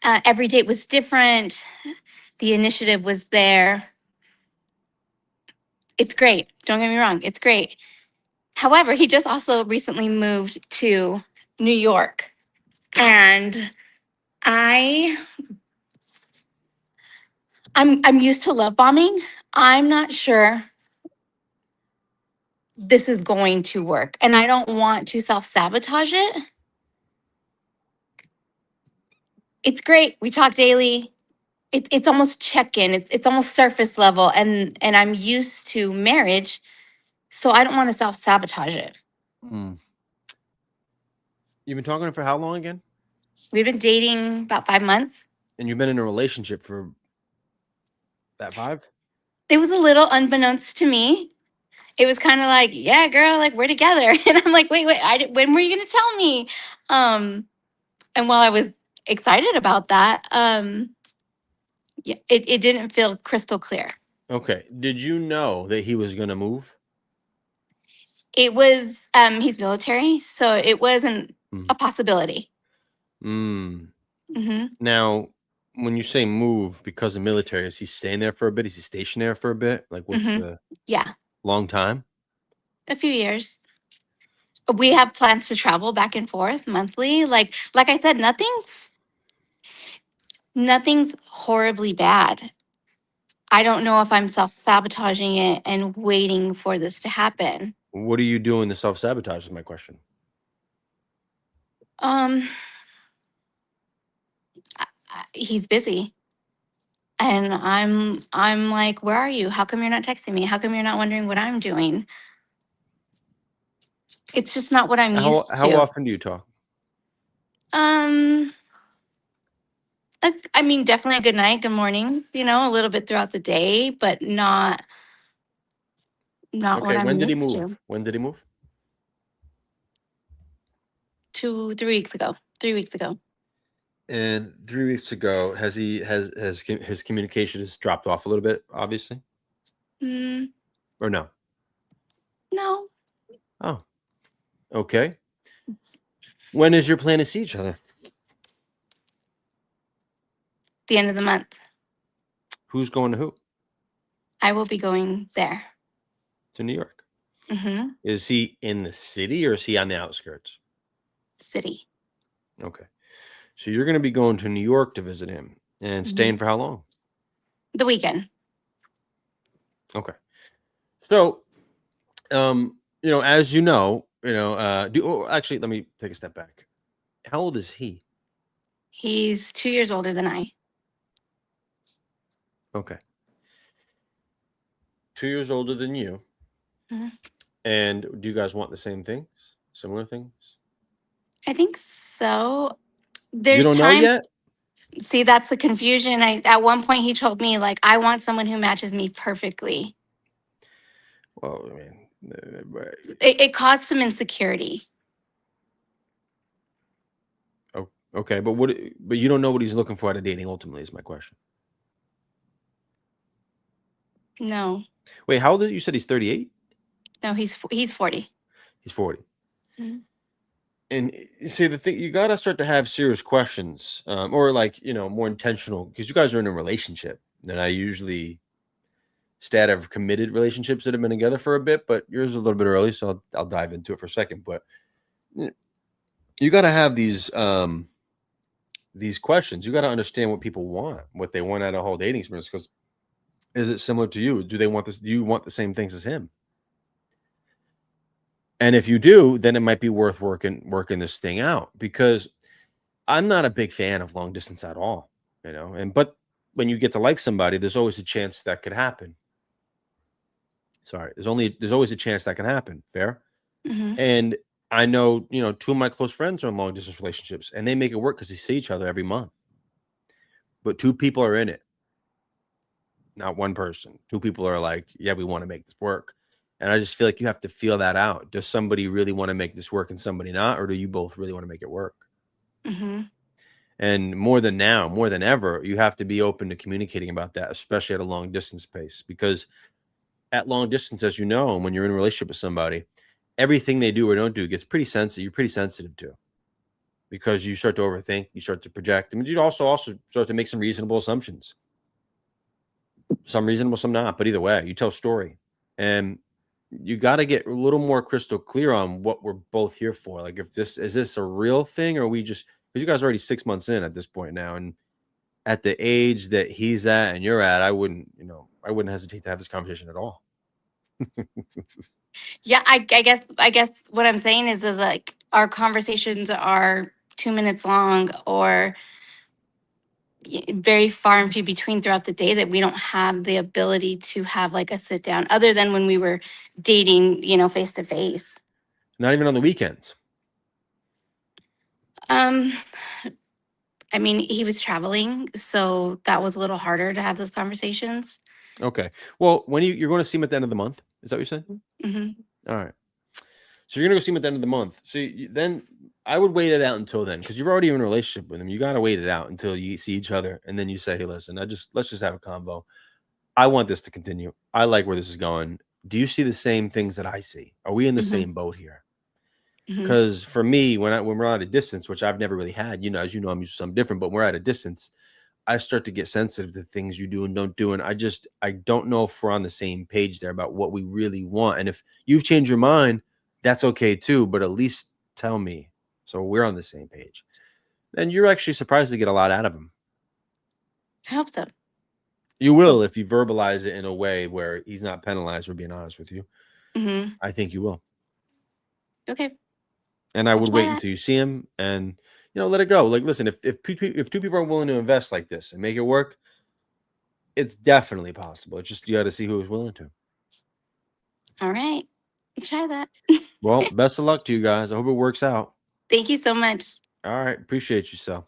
Every date was different. The initiative was there. It's great. Don't get me wrong. It's great. However, he just also recently moved to New York. And I I'm used to love bombing. I'm not sure this is going to work. And I don't want to self-sabotage it. It's great. We talk daily. It's almost check-in. It's almost surface level. And I'm used to marriage. So I don't want to self-sabotage it. Mm. You've been talking for how long again? We've been dating about 5 months. And you've been in a relationship for that 5? It was a little unbeknownst to me. It was kind of like, yeah, girl, like we're together. And I'm like, wait, when were you going to tell me? And while I was excited about that, yeah, it didn't feel crystal clear. Okay. Did you know that he was going to move? It was, he's military, so it wasn't Mm. a possibility. Mm. hmm Now, when you say move because of military, is he staying there for a bit? Is he stationed there for a bit? Like, what's hmm the Yeah, long time? a few years. We have plans to travel back and forth monthly. Like I said, nothing's horribly bad. I don't know if I'm self-sabotaging it and waiting for this to happen. What are you doing to self-sabotage is my question. Um, he's busy. And I'm like, where are you? How come you're not texting me? How come you're not wondering what I'm doing? It's just not what I'm used How to. often do you talk? Um, I mean, definitely a good night, good morning, a little bit throughout the day, but not what Okay, I'm when did he used move? to. When did he move? 3 weeks ago. 3 weeks ago. And 3 weeks ago, has his communication has dropped off a little bit, obviously, Mm, or no? no, Oh, okay. When is your plan to see each other? the end of the month. Who's going to who? I will be going there. To New York. Mm-hmm. Is he in the city or is he on the outskirts? City. Okay. So you're going to be going to New York to visit him and staying for how long? The weekend. Okay. So, as actually, let me take a step back. How old is he? He's 2 years older than I. Okay. 2 years older than you. Mhm. And do you guys want the same things? Similar things? I think so. You There's don't know times. yet? See, that's the confusion. At one point he told me like I want someone who matches me perfectly. Well, I mean, It caused some insecurity. okay, but you don't know what he's looking for out of dating ultimately is my question. No, Wait, how old is you said he's 38? no, he's 40. He's 40. Mhm. And see, the thing, you got to start to have serious questions, or more intentional, because you guys are in a relationship. And I usually stay out of committed relationships that have been together for a bit, but yours is a little bit early, so I'll dive into it for a second. But you got to have these questions. You got to understand what people want, what they want out of a whole dating experience. Because is it similar to you? Do they want this? Do you want the same things as him? And if you do, then it might be worth working this thing out, because I'm not a big fan of long distance at all, but when you get to like somebody, there's always a chance that could happen. Sorry, there's always a chance that can happen. Fair. Mhm. And I know, two of my close friends are in long distance relationships and they make it work because they see each other every month. But two people are in it, not one person. Two people are like, yeah, we want to make this work. And I just feel like you have to feel that out. Does somebody really want to make this work and somebody not? Or do you both really want to make it work? Mhm. And more than ever, you have to be open to communicating about that, especially at a long distance pace. Because at long distance, as you know, and when you're in a relationship with somebody, everything they do or don't do gets pretty sensitive. You're pretty sensitive to, because you start to overthink, you start to project. I mean, you also start to make some reasonable assumptions. Some reasonable, some not. But either way, you tell a story. And you got to get a little more crystal clear on what we're both here for. Like, if this a real thing, or are we just, because you guys are already 6 months in at this point now, and at the age that he's at and you're at, I wouldn't hesitate to have this conversation at all. Yeah, I guess what I'm saying is like our conversations are 2 minutes long or very far and few between throughout the day that we don't have the ability to have like a sit down other than when we were dating, face to face. Not even on the weekends. Um, I mean, he was traveling, so that was a little harder to have those conversations. Okay. Well, when you're going to see him at the end of the month, is that what you said? Hmm. All right. So you're going to go see him at the end of the month. So then I would wait it out until then, because you're already in a relationship with him. You got to wait it out until you see each other, and then you say, "Hey, listen, let's just have a convo. I want this to continue. I like where this is going. Do you see the same things that I see? Are we in the Hmm. same boat here?" Hmm. Because for me, when we're at a distance, which I've never really had, as you know, I'm used to something different, but we're at a distance, I start to get sensitive to things you do and don't do. And I don't know if we're on the same page there about what we really want. And if you've changed your mind, that's okay too, but at least tell me, so we're on the same page. And you're actually surprised to get a lot out of him. I hope so. You will, if you verbalize it in a way where he's not penalized for being honest with you. Hmm. I think you will. Okay. And I I'll would try wait that. until you see him and let it go. Like, listen, if two people are willing to invest like this and make it work, It's definitely possible. It's just you gotta see who is willing to. All right. Try that. Well, best of luck to you guys. I hope it works out. Thank you so much. All right. Appreciate you, so.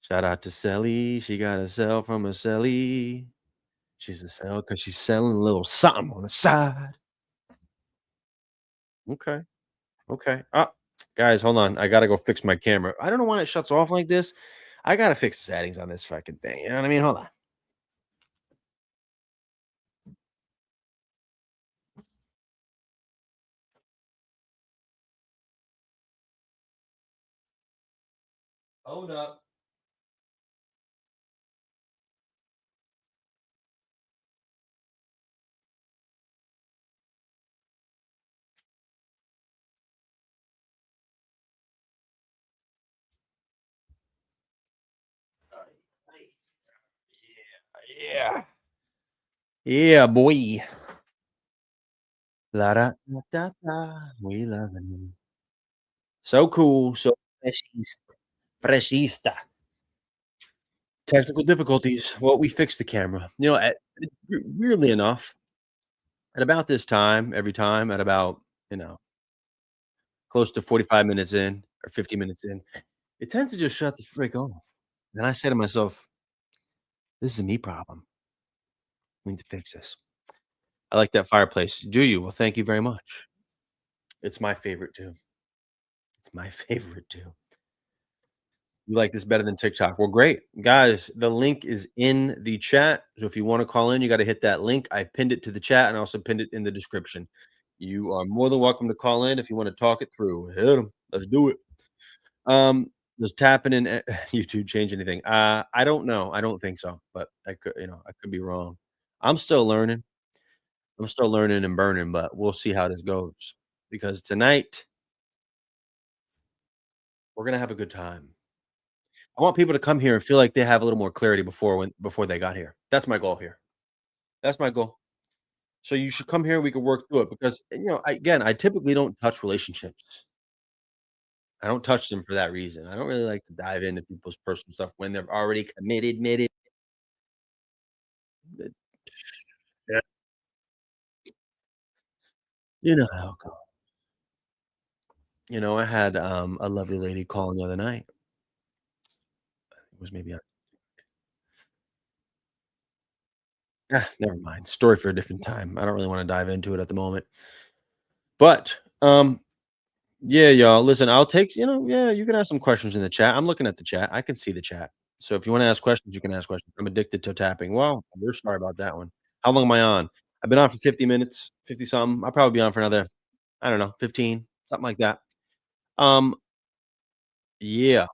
Shout out to Sally. She got a sell from a Sally. She's a sell because she's selling a little something on the side. Okay. Okay. Guys, hold on. I gotta go fix my camera. I don't know why it shuts off like this. I gotta fix the settings on this fucking thing. You know what I mean? Hold on. Hold up. Yeah. Yeah, boy. La da da da da. We love it. So cool. So freshista. Freshista. Technical difficulties. Well, we fixed the camera. Weirdly enough, at about this time, every time, at about, you know, close to 45 minutes in or 50 minutes in, it tends to just shut the frick off. And I say to myself, this is a me problem. We need to fix this. I like that fireplace. Do you? Well, thank you very much. It's my favorite too. It's my favorite too. You like this better than TikTok? Well, great. Guys, the link is in the chat. So if you want to call in, you got to hit that link. I pinned it to the chat and also pinned it in the description. You are more than welcome to call in if you want to talk it through. Hit them. Let's do it. Does tapping in YouTube change anything? I don't know. I don't think so, but I could be wrong. I'm still learning. I'm still learning and burning, but we'll see how this goes because tonight we're gonna have a good time. I want people to come here and feel like they have a little more clarity before they got here. That's my goal here. That's my goal. So you should come here and we can work through it because I typically don't touch relationships. I don't touch them for that reason. I don't really like to dive into people's personal stuff when they're already committed. That- Yeah. You know how it goes. I had a lovely lady calling the other night. It was maybe never mind. Story for a different time. I don't really want to dive into it at the moment. But yeah, y'all. Listen, I'll take, yeah, you can ask some questions in the chat. I'm looking at the chat. I can see the chat. So if you want to ask questions, you can ask questions. I'm addicted to tapping. Well, we're sorry about that one. How long am I on? I've been on for 50 minutes, 50 something. I'll probably be on for another, I don't know, 15, something like that. Um, yeah,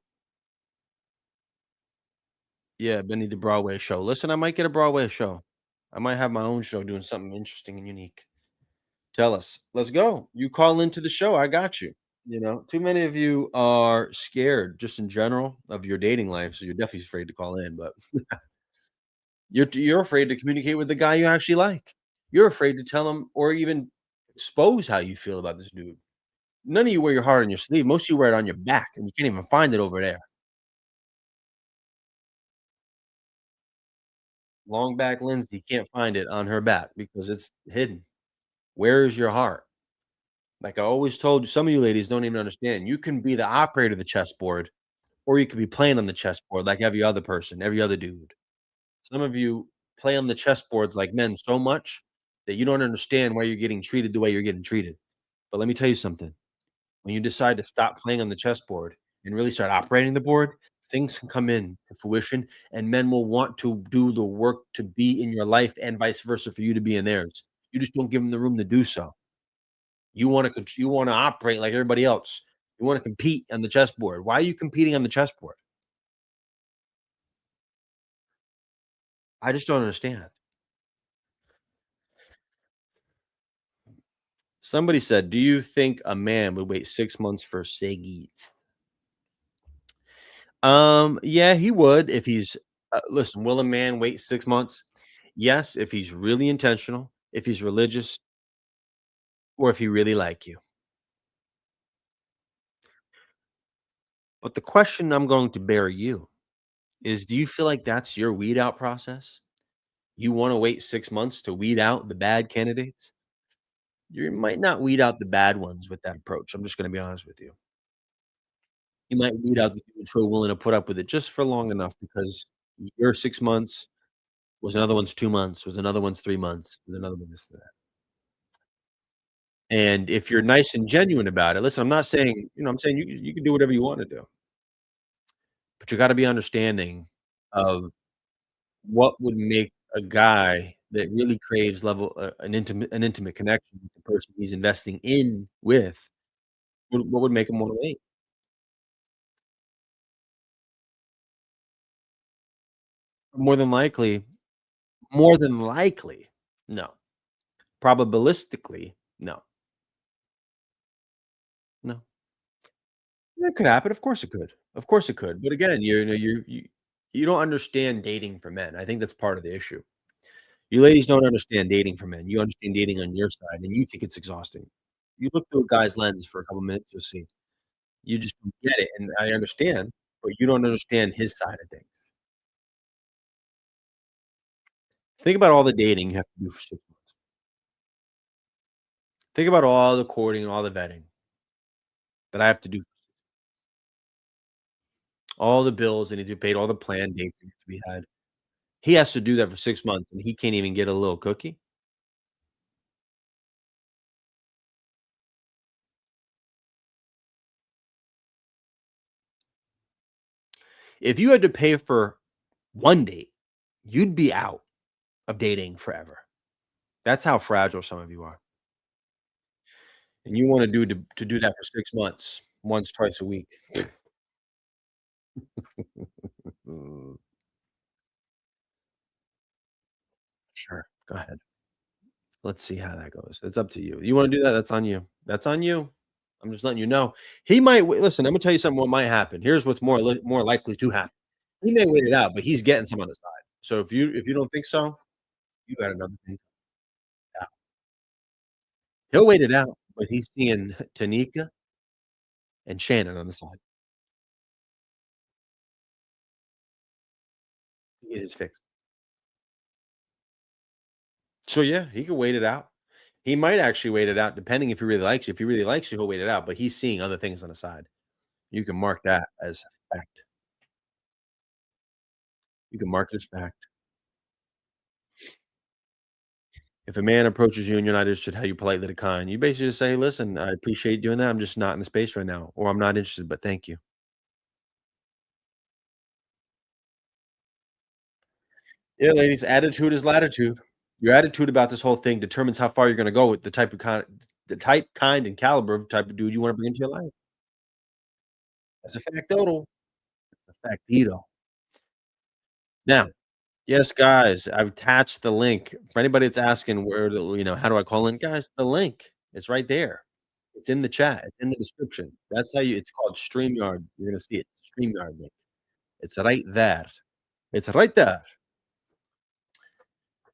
yeah, Benny the Broadway show. Listen, I might get a Broadway show. I might have my own show doing something interesting and unique. Tell us. Let's go. You call into the show. I got you. Too many of you are scared just in general of your dating life, so you're definitely afraid to call in, but you're afraid to communicate with the guy you actually like. You're afraid to tell him or even expose how you feel about this dude. None of you wear your heart on your sleeve. Most of you wear it on your back, and you can't even find it over there. Long back Lindsay can't find it on her back because it's hidden. Where is your heart? Like I always told you, some of you ladies don't even understand. You can be the operator of the chessboard, or you could be playing on the chessboard like every other person, every other dude. Some of you play on the chessboards like men so much that you don't understand why you're getting treated the way you're getting treated. But let me tell you something. When you decide to stop playing on the chessboard and really start operating the board, things can come in to fruition and men will want to do the work to be in your life and vice versa for you to be in theirs. You just don't give them the room to do so. You want to operate like everybody else. You want to compete on the chessboard. Why are you competing on the chessboard? I just don't understand. Somebody said, "Do you think a man would wait 6 months for Siggy?" Yeah, he would if he's listen, will a man wait 6 months? Yes, if he's really intentional, if he's religious, or if he really like you. But the question I'm going to bury you is, do you feel like that's your weed out process? You wanna wait 6 months to weed out the bad candidates? You might not weed out the bad ones with that approach, I'm just gonna be honest with you. You might weed out the dudes who are willing to put up with it just for long enough because your 6 months was another one's 2 months, was another one's 3 months, was another one this, that. And if you're nice and genuine about it, listen, I'm not saying, I'm saying you can do whatever you wanna do, but you gotta be understanding of what would make a guy that really craves an intimate connection with the person he's investing in with, what would make him wanna wait? More than likely, no. Probabilistically, no, no. That could happen, of course it could. Of course it could, but again, you don't understand dating for men. I think that's part of the issue. You ladies don't understand dating for men. You understand dating on your side, and you think it's exhausting. You look through a guy's lens for a couple minutes, you'll see. You just don't get it, and I understand, but you don't understand his side of things. Think about all the dating you have to do for 6 months. Think about all the courting and all the vetting that I have to do, all the bills that need to be paid, all the planned dates that need to be had. He has to do that for 6 months, and he can't even get a little cookie? If you had to pay for 1 date, you'd be out of dating forever. That's how fragile some of you are, and you wanna do that for 6 months, once, twice a week. Mm, sure, go ahead. Let's see how that goes. It's up to you. You wanna do that? That's on you. That's on you. I'm just letting you know. He might wai Listen, Imma tell you something what might happen. Here's what's more likely to happen. He may wait it out, but he's getting some on the side. So if you don't think so, you got another thing. Yeah. He'll wait it out, but he's seeing Tanika and Shannon on the side to get his fix. So, yeah, he could wait it out. He might actually wait it out depending if he really likes you. If he really likes you, he'll wait it out, but he's seeing other things on the side. You can mark that as fact. You can mark it as fact. If a man approaches you and you're not interested, how you politely decline? You basically just say, "Listen, I appreciate doing that. I'm just not in the space right now," or "I'm not interested, but thank you." Yeah, ladies, attitude is latitude. Your attitude about this whole thing determines how far you're gonna go with the type, kind, and caliber of type of dude you wanna bring into your life. That's a factotal. A factito. Now, yes, guys, I've attached the link. For anybody that's asking how do I call in? Guys, the link is right there. It's in the chat. It's in the description. That's how it's called StreamYard. You're gonna see it. StreamYard link. It's right there. It's right there.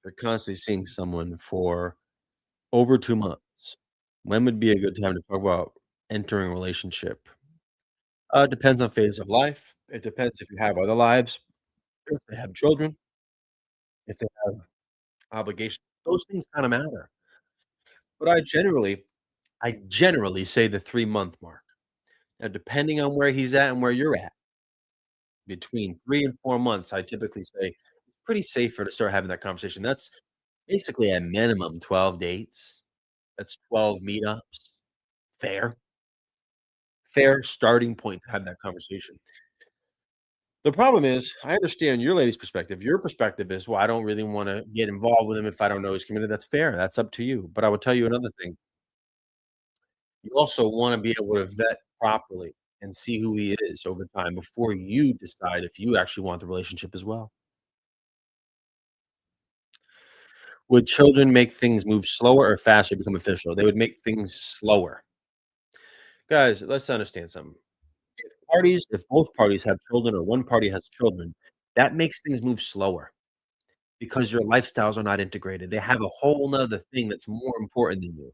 They're constantly seeing someone for over 2 months. When would be a good time to talk about entering a relationship? It depends on phase of life. It depends if you have other lives, if they have children, if they have obligations. Those things kinda matter. But I generally say the 3-month mark. Now, depending on where he's at and where you're at, between 3 and 4 months, I typically say it's pretty safer to start having that conversation. That's basically a minimum 12 dates. That's 12 meetups. Fair. Fair starting point to have that conversation. The problem is, I understand your lady's perspective. Your perspective is, "Well, I don't really wanna get involved with him if I don't know he's committed." That's fair, that's up to you, but I would tell you another thing. You also wanna be able to vet properly and see who he is over time before you decide if you actually want the relationship as well. Would children make things move slower or faster to become official? They would make things slower. Guys, let's understand something. If both parties have children or one party has children, that makes things move slower because your lifestyles are not integrated. They have a whole 'nother thing that's more important than you.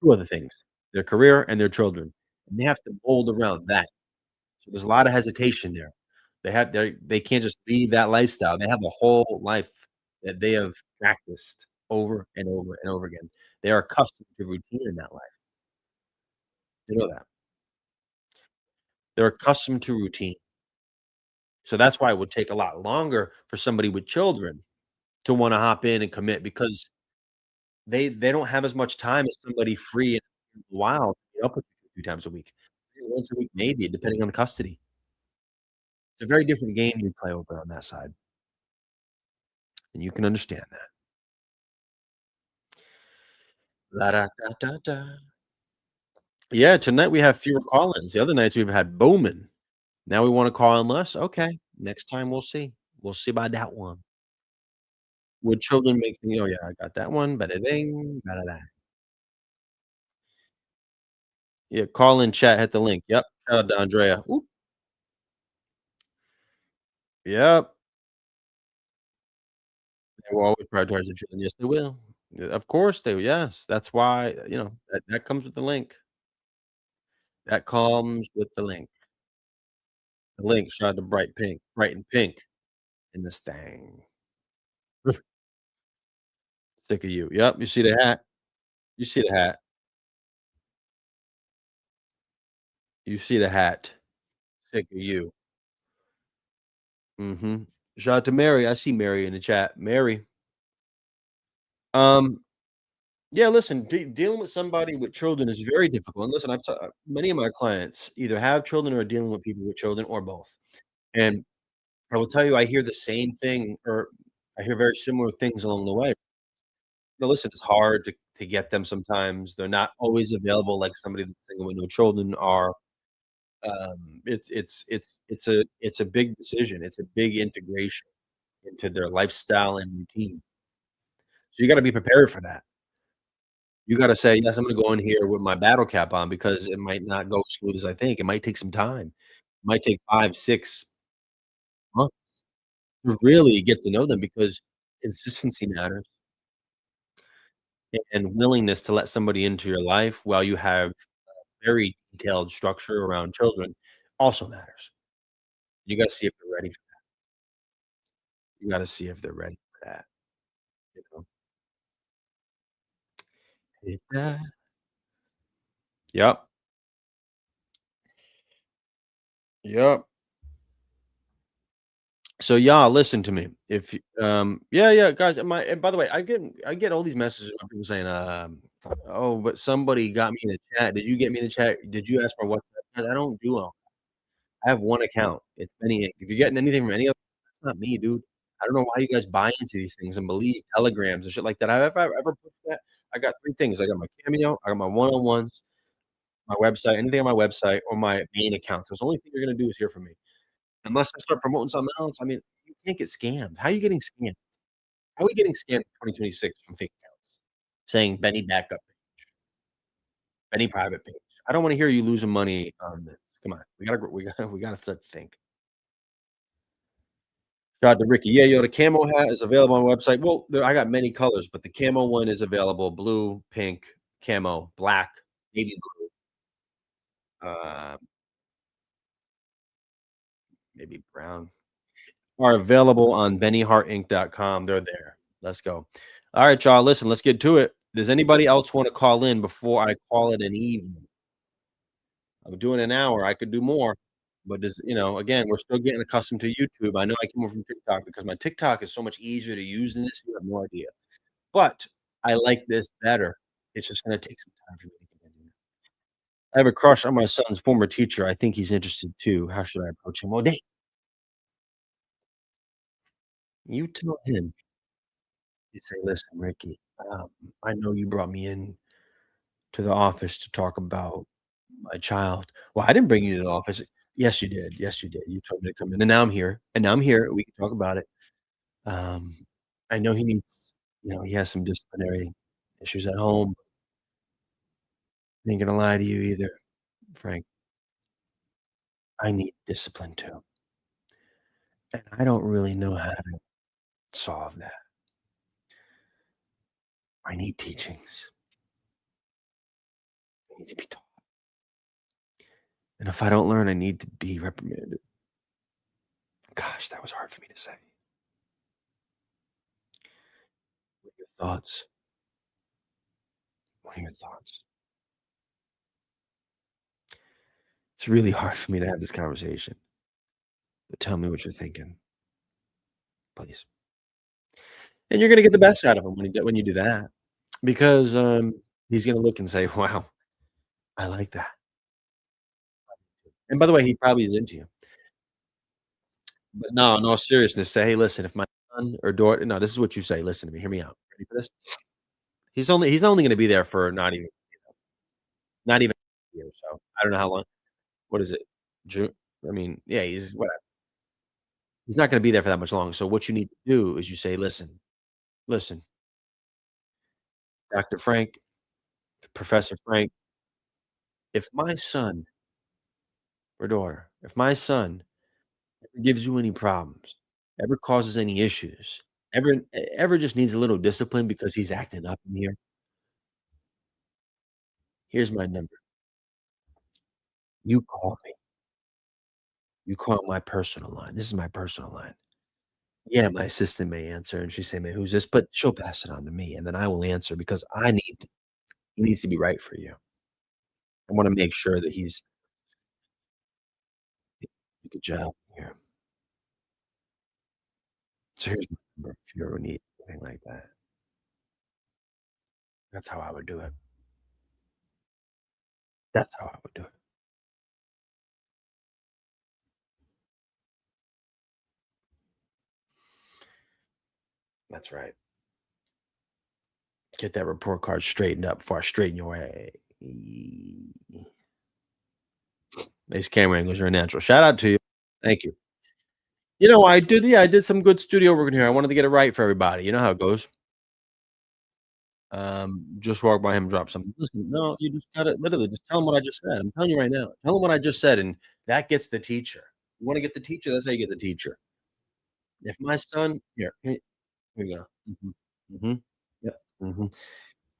2 other things, their career and their children, and they have to mold around that. So there's a lot of hesitation there. They can't just leave that lifestyle. They have a whole life. that they have practiced over and over and over again. They are accustomed to routine in that life. You know that. They're accustomed to routine. So that's why it would take a lot longer for somebody with children to wanna hop in and commit because they don't have as much time as somebody free and wild to get up with you 2 times a week. Maybe once a week, maybe, depending on the custody. It's a very different game you play over on that side, and you can understand that. La da da da da. Yeah, tonight we have fewer call-ins. The other nights we've had booming. Now we wanna call in less? Okay, next time we'll see. We'll see about that one. Would children make the oh, yeah, I got that one. Bada ding, bada da. Yeah, call in chat, hit the link. Yep. Shout out to Andrea. Oop. Yep. They will always prioritize the children. Yes, they will. Yeah, of course they will. Yes. That's why, that comes with the link. That comes with the link. The link, shout out to Bright and Pink in this thing. Sick of you. Yep, you see the hat? You see the hat. You see the hat. Sick of you. Mhm. Shout out to Mary. I see Mary in the chat. Mary. Um, yeah, listen, dealing with somebody with children is very difficult. And listen, many of my clients either have children or are dealing with people with children or both. And I will tell you, I hear the same thing, or I hear very similar things along the way. Now, listen, it's hard to get them sometimes. They're not always available like somebody that's single with no children are. It's a big decision. It's a big integration into their lifestyle and routine. So you gotta be prepared for that. You gotta say, "Yes, I'm gonna go in here with my battle cap on because it might not go as smooth as I think. It might take some time. It might take 5, 6 months to really get to know them because consistency matters and willingness to let somebody into your life while you have very detailed structure around children also matters. You gotta see if they're ready for you gotta see if they're ready for that, you know? Yeah. Yep, yep. So, y'all listen to me. If yeah, yeah, guys, and by the way, I get all these messages from people saying, "Oh, but somebody got me in the chat. Did you get me in the chat? Did you ask for WhatsApp?" Guys, I don't do all I have one account. It's Benny Inc. If you're getting anything from any of that's not me, dude. I don't know why you guys buy into these things and believe telegrams and shit like that. Have I ever pushed that? I got 3 things. I got my Cameo, I got my one-on-ones, my website, anything on my website or my main account. So, the only thing you're gonna do is hear from me. Unless I start promoting something else, I mean, you can't get scammed. How are you getting scammed? How are we getting scammed in 2026 from fake accounts saying Benny backup, Benny private page? I don't wanna hear you losing money on this. Come on. We gotta start to think. Shout out to Ricky. Yeah, yo, the camo hat is available on the website. Well, I got many colors, but the camo one is available, blue, pink, camo, black, navy blue, maybe brown, are available on bennyhartinc.com. They're there. Let's go. All right, y'all. Listen, let's get to it. Does anybody else want to call in before I call it an evening? I'm doing an hour. I could do more, but again, we're still getting accustomed to YouTube. I know I came over from TikTok because my TikTok is so much easier to use than this. You have no idea. But I like this better. It's just gonna take some time for me to get into it. I have a crush on my son's former teacher. I think he's interested too. How should I approach him? Well, dang, you tell him. You say, "Listen, Ricky, I know you brought me in to the office to talk about my child." "Well, I didn't bring you to the office." "Yes, you did. Yes, you did. You told me to come in, and now I'm here. And now I'm here. We can talk about it. Um, I know he needs he has some disciplinary issues at home. I ain't gonna lie to you either, Frank. I need discipline too, and I don't really know how to solve that. I need teachings. I need to be taught, and if I don't learn, I need to be reprimanded." Gosh, that was hard for me to say. thoughts? What are your thoughts? It's really hard for me to have this conversation. But tell me what you're thinking, please. And you're gonna get the best out of him when you do that, because he's gonna look and say, "Wow, I like that." And by the way, he probably is into you. But no, in all seriousness, say, "Hey, listen, if my son or daughter," no, this is what you say. Listen to me. Hear me out. Ready for this? He's only gonna be there for not even a year or so. I don't know how long. What is it? June? I mean, yeah, he's whatever. He's not gonna be there for that much longer. So what you need to do is you say, listen, Doctor Frank, Professor Frank, if my son or daughter, if my son ever gives you any problems, ever causes any issues, ever just needs a little discipline because he's acting up in here, here's my number. You call me. You call my personal line. This is my personal line. Yeah, my assistant may answer, and she say, "Man, who's this?" But she'll pass it on to me, and then I will answer because he needs to be right for you. I wanna make sure that he's good job here. So here's my number if you ever need anything like that. That's how I would do it. That's how I would do it. That's right. Get that report card straightened up before I straighten your way. Nice camera angles, you're a natural. Shout out to you. Thank you. I did some good studio work in here. I wanted to get it right for everybody. You know how it goes. Just walk by him, drop something. Listen, no, you just gotta literally just tell him what I just said. I'm telling you right now. Tell him what I just said, and that gets the teacher. You wanna get the teacher? That's how you get the teacher. If my son here you go. Mhm. Mhm. Yep. Mhm.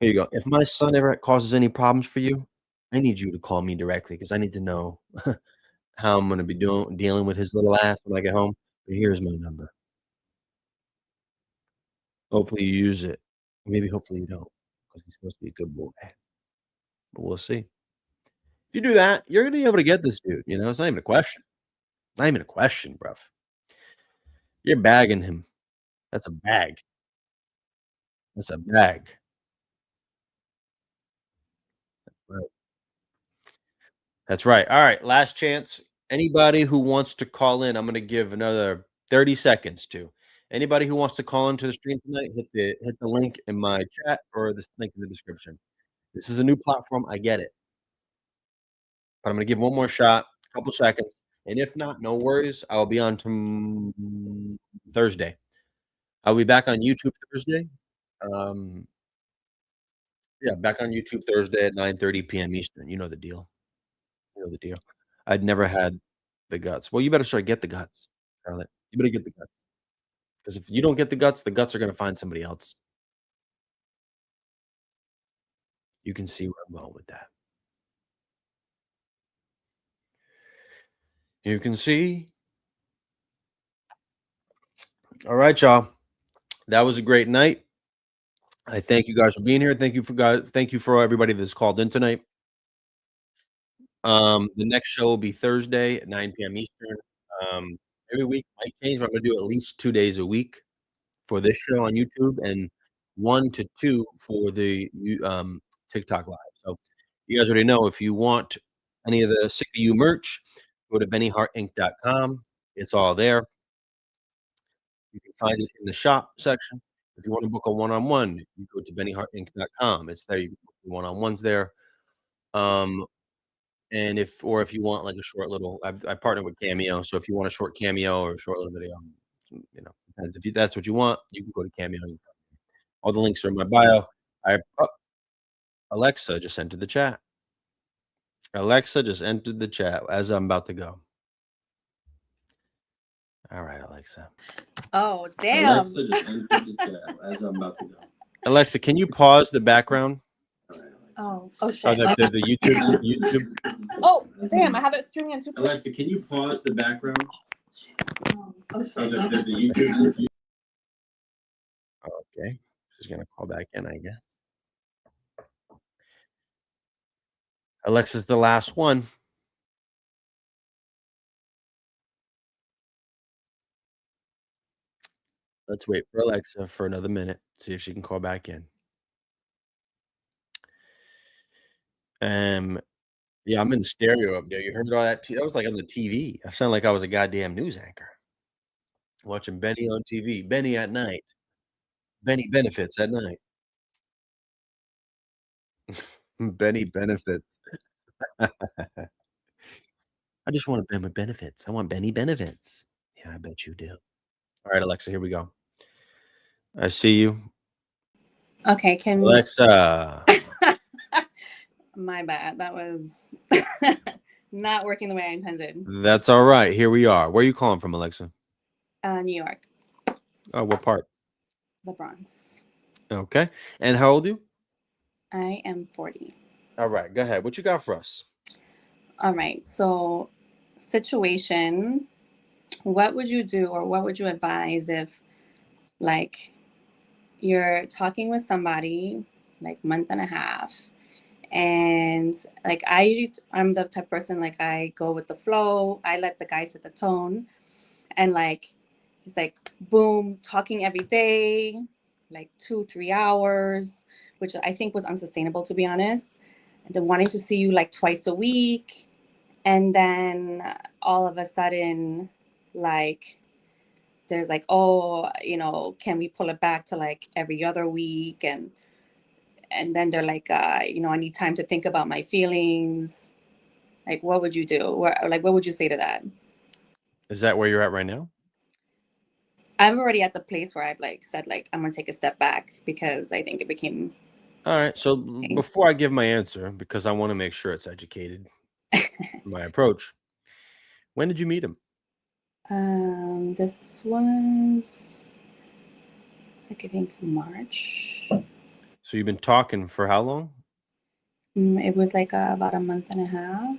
Here you go. If my son ever causes any problems for you, I need you to call me directly because I need to know how I'm gonna be dealing with his little ass when I get home. But here's my number. Hopefully you use it. Maybe hopefully you don't, because he's supposed to be a good boy. But we'll see. If you do that, you're gonna be able to get this dude, it's not even a question. Not even a question, bruv. You're bagging him. That's a bag. That's a bag. Right. That's right. Alright, last chance. Anybody who wants to call in, I'm gonna give another 30 seconds to. Anybody who wants to call into the stream tonight, hit the link in my chat or the link in the description. This is a new platform, I get it. But I'm gonna give one more shot, couple seconds, and if not, no worries. I'll be on Thursday. I'll be back on YouTube Thursday. Um, yeah, back on YouTube Thursday at 9:30 PM Eastern. You know the deal. You know the deal. I'd never had the guts. Well, you better start get the guts, Charlotte. You better get the guts. Because if you don't get the guts are gonna find somebody else. You can see where I'm going with that. You can see. All right, y'all. That was a great night. I thank you guys for being here. Thank you for everybody that's called in tonight. The next show will be Thursday at 9 PM Eastern. Every week might change, but I'm gonna do at least 2 days a week for this show on YouTube and 1 to 2 for the TikTok Live. So you guys already know if you want any of the Sick of You merch, go to bennyhartinc.com. It's all there. You can find it in the shop section. If you want to book a one-on-one, you go to bennyhartinc.com. It's there. You can book one-on-ones there. And if you want like a short little, I partner with Cameo, so if you want a short cameo or a short little video, depends. If that's what you want, you can go to Cameo. All the links are in my bio. Alexa just entered the chat. Alexa just entered the chat as I'm about to go. All right, Alexa. Oh, damn. Alexa just entered the chat as I'm about to go. Alexa, can you pause the background? Oh Oh, shit. the YouTube. Oh, damn. I have it streaming on two places. Alexa, can you pause the background? Oh, shit. The YouTube. Okay. Alexa's gonna call back in, I guess. Alexa's the last one. Let's wait for Alexa for another minute, see if she can call back in. Yeah, I'm in stereo up there. You heard all that? That was like on the TV. I sound like I was a goddamn news anchor watching Benny on TV. Benny at night. Benny benefits at night. Benny benefits. I just want Benny benefits. I want Benny benefits. Yeah, I bet you do. All right, Alexa, here we go. I see you. Okay, can Alexa. my bad. That was not working the way I intended. That's all right. Here we are. Where are you calling from, Alexa? New York, Oh, what part? the Bronx. Okay. And how old are you? I am 40. All right, go ahead. What you got for us? All right. So, situation, what would you do or what would you advise if, like, you're talking with somebody, like, month and a half, and, like, I'm the type of person, like, I go with the flow. I let the guy set the tone. And, like, it's like, boom, talking every day, like 2-3 hours, which I think was unsustainable, to be honest. And then wanting to see you like twice a week. And then all of a sudden, like, there's like, oh, can we pull it back to like every other week? And then they're like, I need time to think about my feelings. Like, what would you do? What would you say to that? Is that where you're at right now? I'm already at the place where I've like said, like, I'm going to take a step back because I think it became. All right. So before I give my answer, because I want to make sure it's educated, my approach. When did you meet him? This was, like, I think March. So you've been talking for how long? It was like about a month and a half.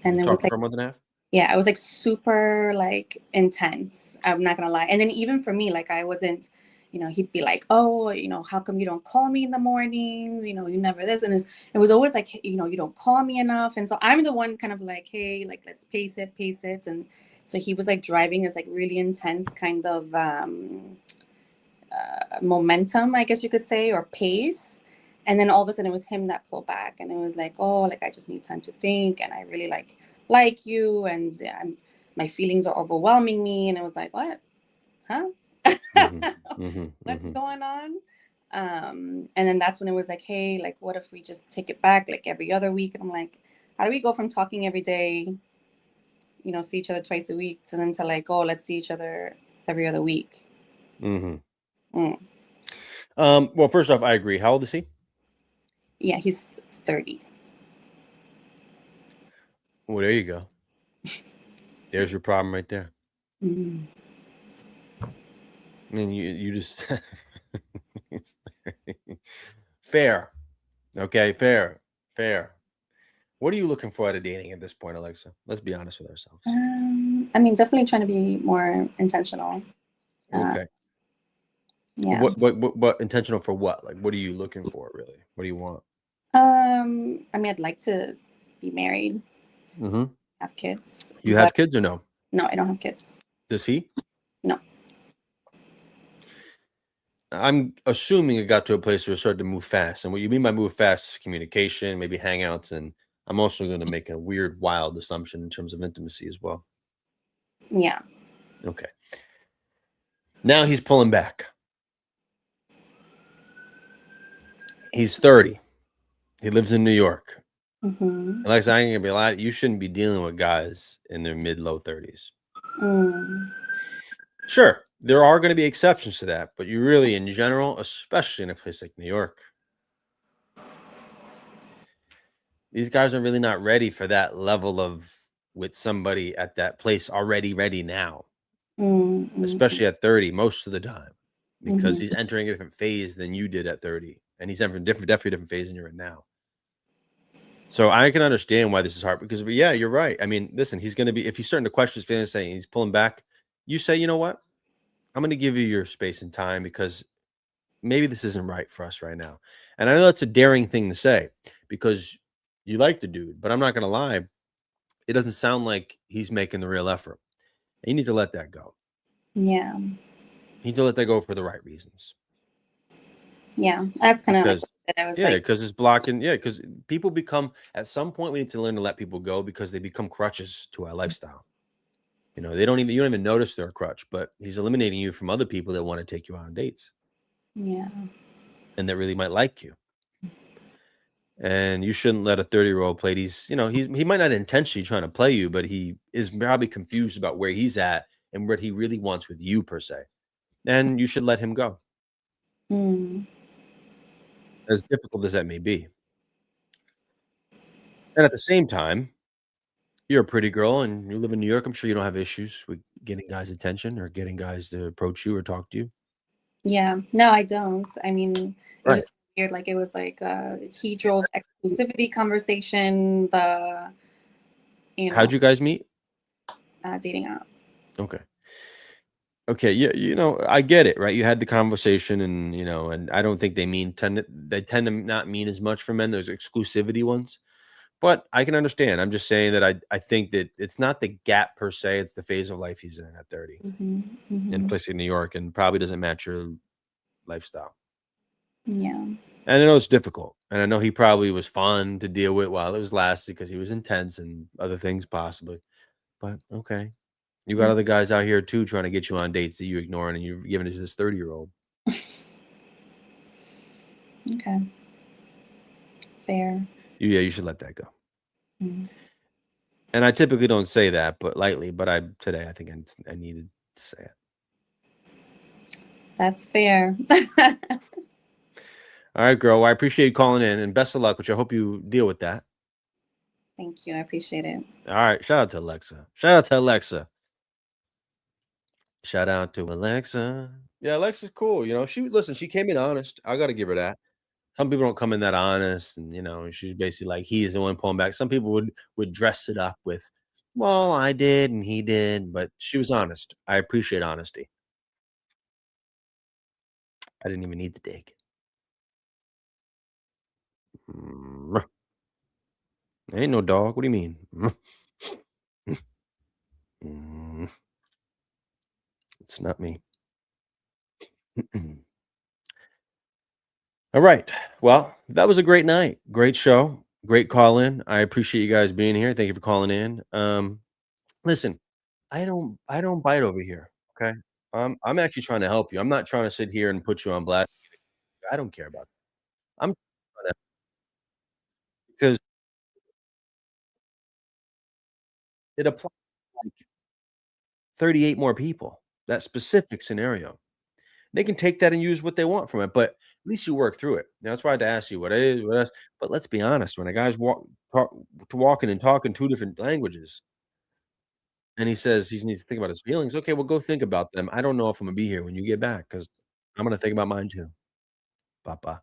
And it was Talking like, for a month and a half? yeah, it was like super like intense. I'm not gonna lie. And then even for me, like I wasn't, he'd be like, oh, how come you don't call me in the mornings? You never this. And it was always like, you don't call me enough. And so I'm the one kind of like, hey, like, let's pace it. And so he was like driving this like really intense kind of momentum, I guess you could say, or pace. And then all of a sudden it was him that pulled back. And it was like, oh, like, I just need time to think. And I really like you. And my feelings are overwhelming me. And it was like, what? Huh? What's going on? And then that's when it was like, hey, like, what if we just take it back like every other week? And I'm like, how do we go from talking every day, see each other twice a week, to then to like, oh, let's see each other every other week? Well, first off, I agree. How old is he? Yeah, he's 30. Well, there you go. There's your problem right there. Mm. I mean, you just fair. Okay, fair. What are you looking for out of dating at this point, Alexa? Let's be honest with ourselves. I mean, definitely trying to be more intentional. Okay. Yeah. What intentional for what? Like, what are you looking for, really? What do you want? I mean, I'd like to be married, have kids. You have kids or no? No, I don't have kids. Does he? No. I'm assuming it got to a place where it started to move fast. And what you mean by move fast is communication, maybe hangouts. And I'm also going to make a weird, wild assumption in terms of intimacy as well. Yeah. Okay. Now he's pulling back. He's 30. He lives in New York. And like I said, I ain't gonna be a lot. You shouldn't be dealing with guys in their mid-low 30s. Sure, there are going to be exceptions to that, but you really, in general, especially in a place like New York, these guys are really not ready for that level of with somebody at that place already ready now, especially at 30 most of the time, because he's entering a different phase than you did at 30, and he's entering definitely different phase than you're in now. So I can understand why this is hard because, yeah, you're right. I mean, listen, he's going to be, if he's starting to question his feelings, saying he's pulling back, you say, you know what? I'm going to give you your space and time because maybe this isn't right for us right now. And I know that's a daring thing to say because you like the dude, but I'm not gonna lie, it doesn't sound like he's making the real effort. And you need to let that go. Yeah. You need to let that go for the right reasons. Yeah. That's kind of like Because what I was yeah, like, because it's blocking. Yeah, because people become at some point we need to learn to let people go because they become crutches to our lifestyle. You know, you don't even notice they're a crutch, but he's eliminating you from other people that want to take you on dates yeah. and that really might like you. And you shouldn't let a 30-year-old play these, you know, he might not intentionally trying to play you, but he is probably confused about where he's at and what he really wants with you per se. And you should let him go, Mm. as difficult as that may be. And at the same time, you're a pretty girl and you live in New York. I'm sure you don't have issues with getting guys' attention or getting guys to approach you or talk to you. Yeah. No, I don't. I mean, it was Right. just weird. Like it was like he drove exclusivity conversation, the How'd you guys meet? dating app. Okay. Okay, yeah, you know, I get it, right? You had the conversation and, you know, and I don't think they tend to not mean as much for men, those exclusivity ones. But I can understand. I'm just saying that I think that it's not the gap per se, it's the phase of life he's in at 30 Hmm. in a Hmm. place in New York and probably doesn't match your lifestyle. Yeah. And I know it's difficult. And I know he probably was fun to deal with while it was lasting because he was intense and other things possibly. But okay. You got other guys out here too trying to get you on dates that you ignoring and you're giving it to this 30-year-old. Okay. Fair. Yeah, you should let that go. Mm. And I typically don't say that, but lightly, but today I think I needed to say it. That's fair. All right, girl. Well, I appreciate you calling in and best of luck, which I hope you deal with that. Thank you. I appreciate it. All right. Shout out to Alexa. Shout out to Alexa. Shout out to Alexa. Yeah, Alexa's cool. You know, she came in honest. I gotta give her that. Some people don't come in that honest, and you know, she's basically like he is the one pulling back. Some people would dress it up with, well, I did and he did, but she was honest. I appreciate honesty. I didn't even need to dig. Mm, I ain't no dog. What do you mean? Mm, it's not me. All right. Well, that was a great night. Great show. Great call in. I appreciate you guys being here. Thank you for calling in. Listen, I don't bite over here. Okay. I'm actually trying to help you. I'm not trying to sit here and put you on blast. I don't care about that. I'm trying to because it applies to like 38 more people. That specific scenario. They can take that and use what they want from it, but at least you work through it. That's why I had to ask you what is, what else. But let's be honest, when a guy's walking and talking two different languages, and he says he needs to think about his feelings, okay, well, go think about them. I don't know if I'm gonna be here when you get back because I'm gonna think about mine too. Papa.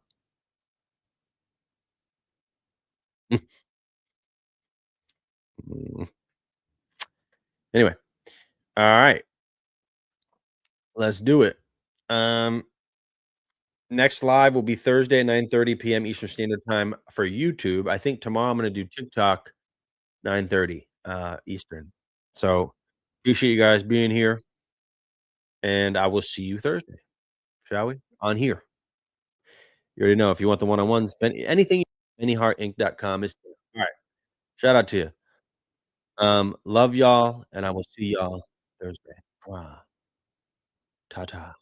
Mm. Anyway, all right, let's do it. Um, Next live will be Thursday at 9:30 p.m. Eastern Standard Time for YouTube. I think tomorrow I'm gonna do TikTok 9:30 Eastern. So appreciate you guys being here, and I will see you Thursday, shall we? On here. You already know if you want the one-on-ones, spend anything, anyheartinc.com is all right. Shout out to you. Love y'all, and I will see y'all Thursday. Mwah. Ta-ta.